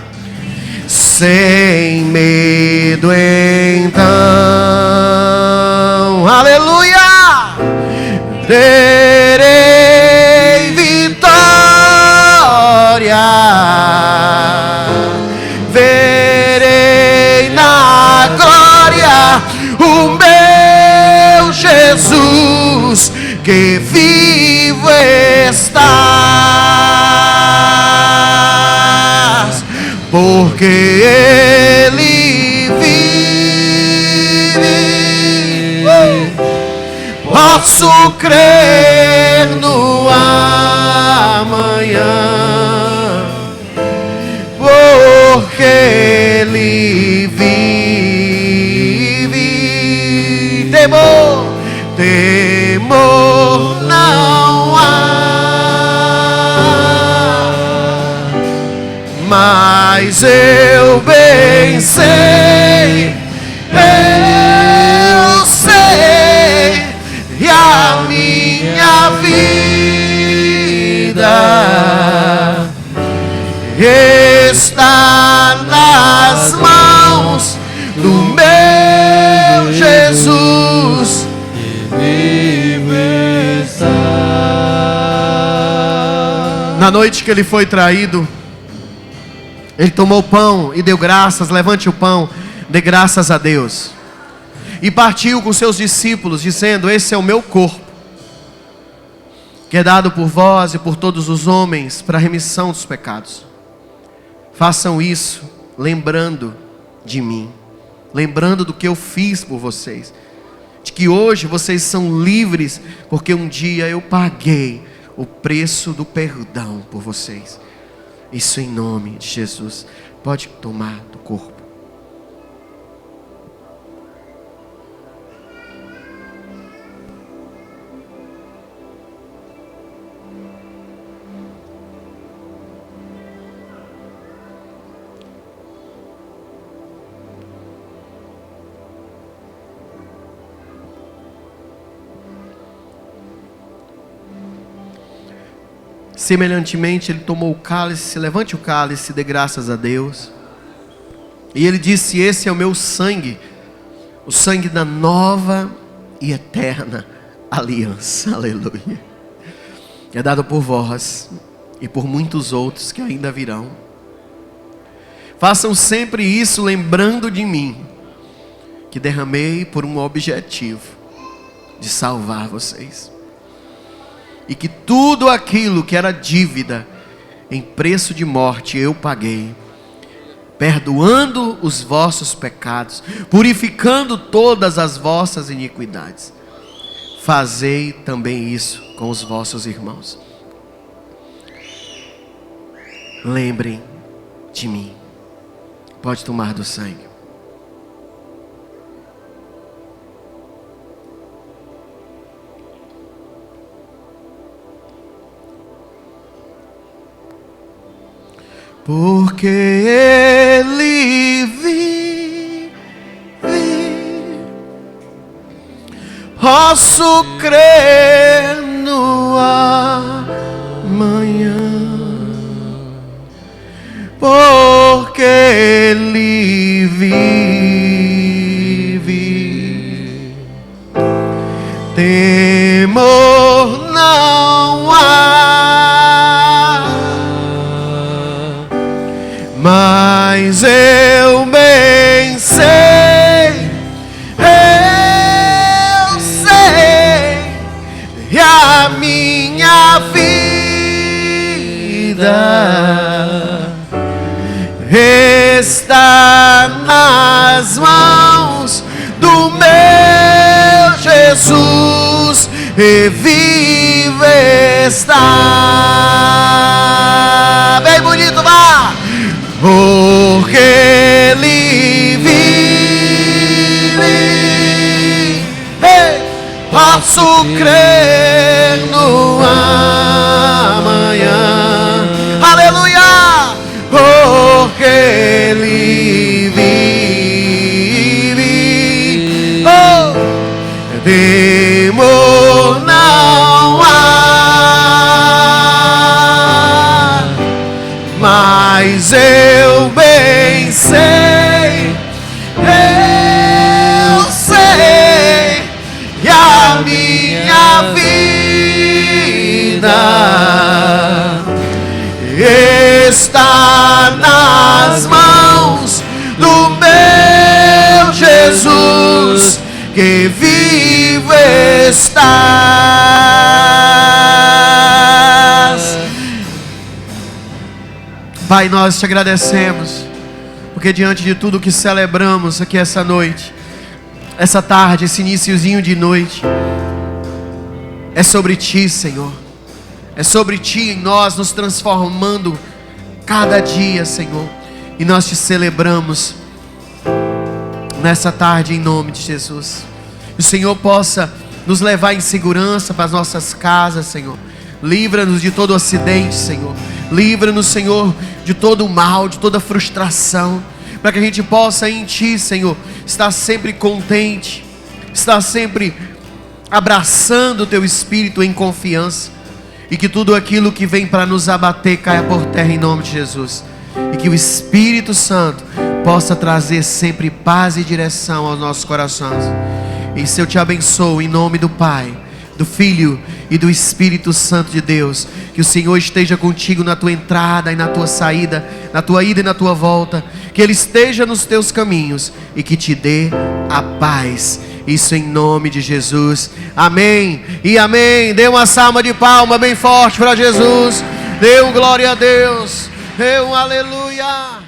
Sem medo então, aleluia, terei vitória, verei na glória o meu Jesus, que vivo estás. Porque Ele vive, posso crer no amanhã. Porque Ele vive, temor não há. mas eu bem sei, eu sei, e a minha vida está nas mãos do meu Jesus. Na noite que ele foi traído, ele tomou o pão e deu graças. Levante o pão, dê graças a Deus. E partiu com seus discípulos, dizendo: esse é o meu corpo, que é dado por vós e por todos os homens para a remissão dos pecados. Façam isso lembrando de mim, lembrando do que eu fiz por vocês, de que hoje vocês são livres, porque um dia eu paguei o preço do perdão por vocês. Isso em nome de Jesus. Pode tomar do corpo. Semelhantemente, ele tomou o cálice, levante o cálice, dê graças a Deus. E ele disse: esse é o meu sangue, o sangue da nova e eterna aliança. Aleluia. É dado por vós e por muitos outros que ainda virão. Façam sempre isso lembrando de mim, que derramei por um objetivo de salvar vocês. E que tudo aquilo que era dívida em preço de morte eu paguei, perdoando os vossos pecados, purificando todas as vossas iniquidades. Fazei também isso com os vossos irmãos. Lembrem de mim. Pode tomar do sangue. Porque Ele vive, posso crer no amanhã. Porque Ele vive, temor não há. Mas eu bem sei, e a minha vida está nas mãos do meu Jesus, e vive está. Bem bonito, vá! Porque Ele vive, posso crer no amanhã. Aleluia! Porque Ele vive, temor não há. Mas eu bem sei, e a minha vida está nas mãos do meu Jesus, que vivo estás. Pai, nós te agradecemos, porque diante de tudo que celebramos aqui essa noite, essa tarde, esse iniciozinho de noite, é sobre Ti, Senhor. É sobre Ti em nós, nos transformando cada dia, Senhor. E nós Te celebramos nessa tarde em nome de Jesus. Que o Senhor possa nos levar em segurança para as nossas casas, Senhor. Livra-nos de todo acidente, Senhor. Livra-nos, Senhor, de todo o mal, de toda frustração, para que a gente possa em Ti, Senhor, estar sempre contente, estar sempre abraçando o Teu Espírito em confiança, e que tudo aquilo que vem para nos abater caia por terra em nome de Jesus, e que o Espírito Santo possa trazer sempre paz e direção aos nossos corações. Isso eu te abençoo em nome do Pai, do Filho e do Espírito Santo de Deus. Que o Senhor esteja contigo na tua entrada e na tua saída, na tua ida e na tua volta, que Ele esteja nos teus caminhos e que te dê a paz. Isso em nome de Jesus, amém e amém. Dê uma salva de palma bem forte para Jesus, dê um glória a Deus, dê um aleluia.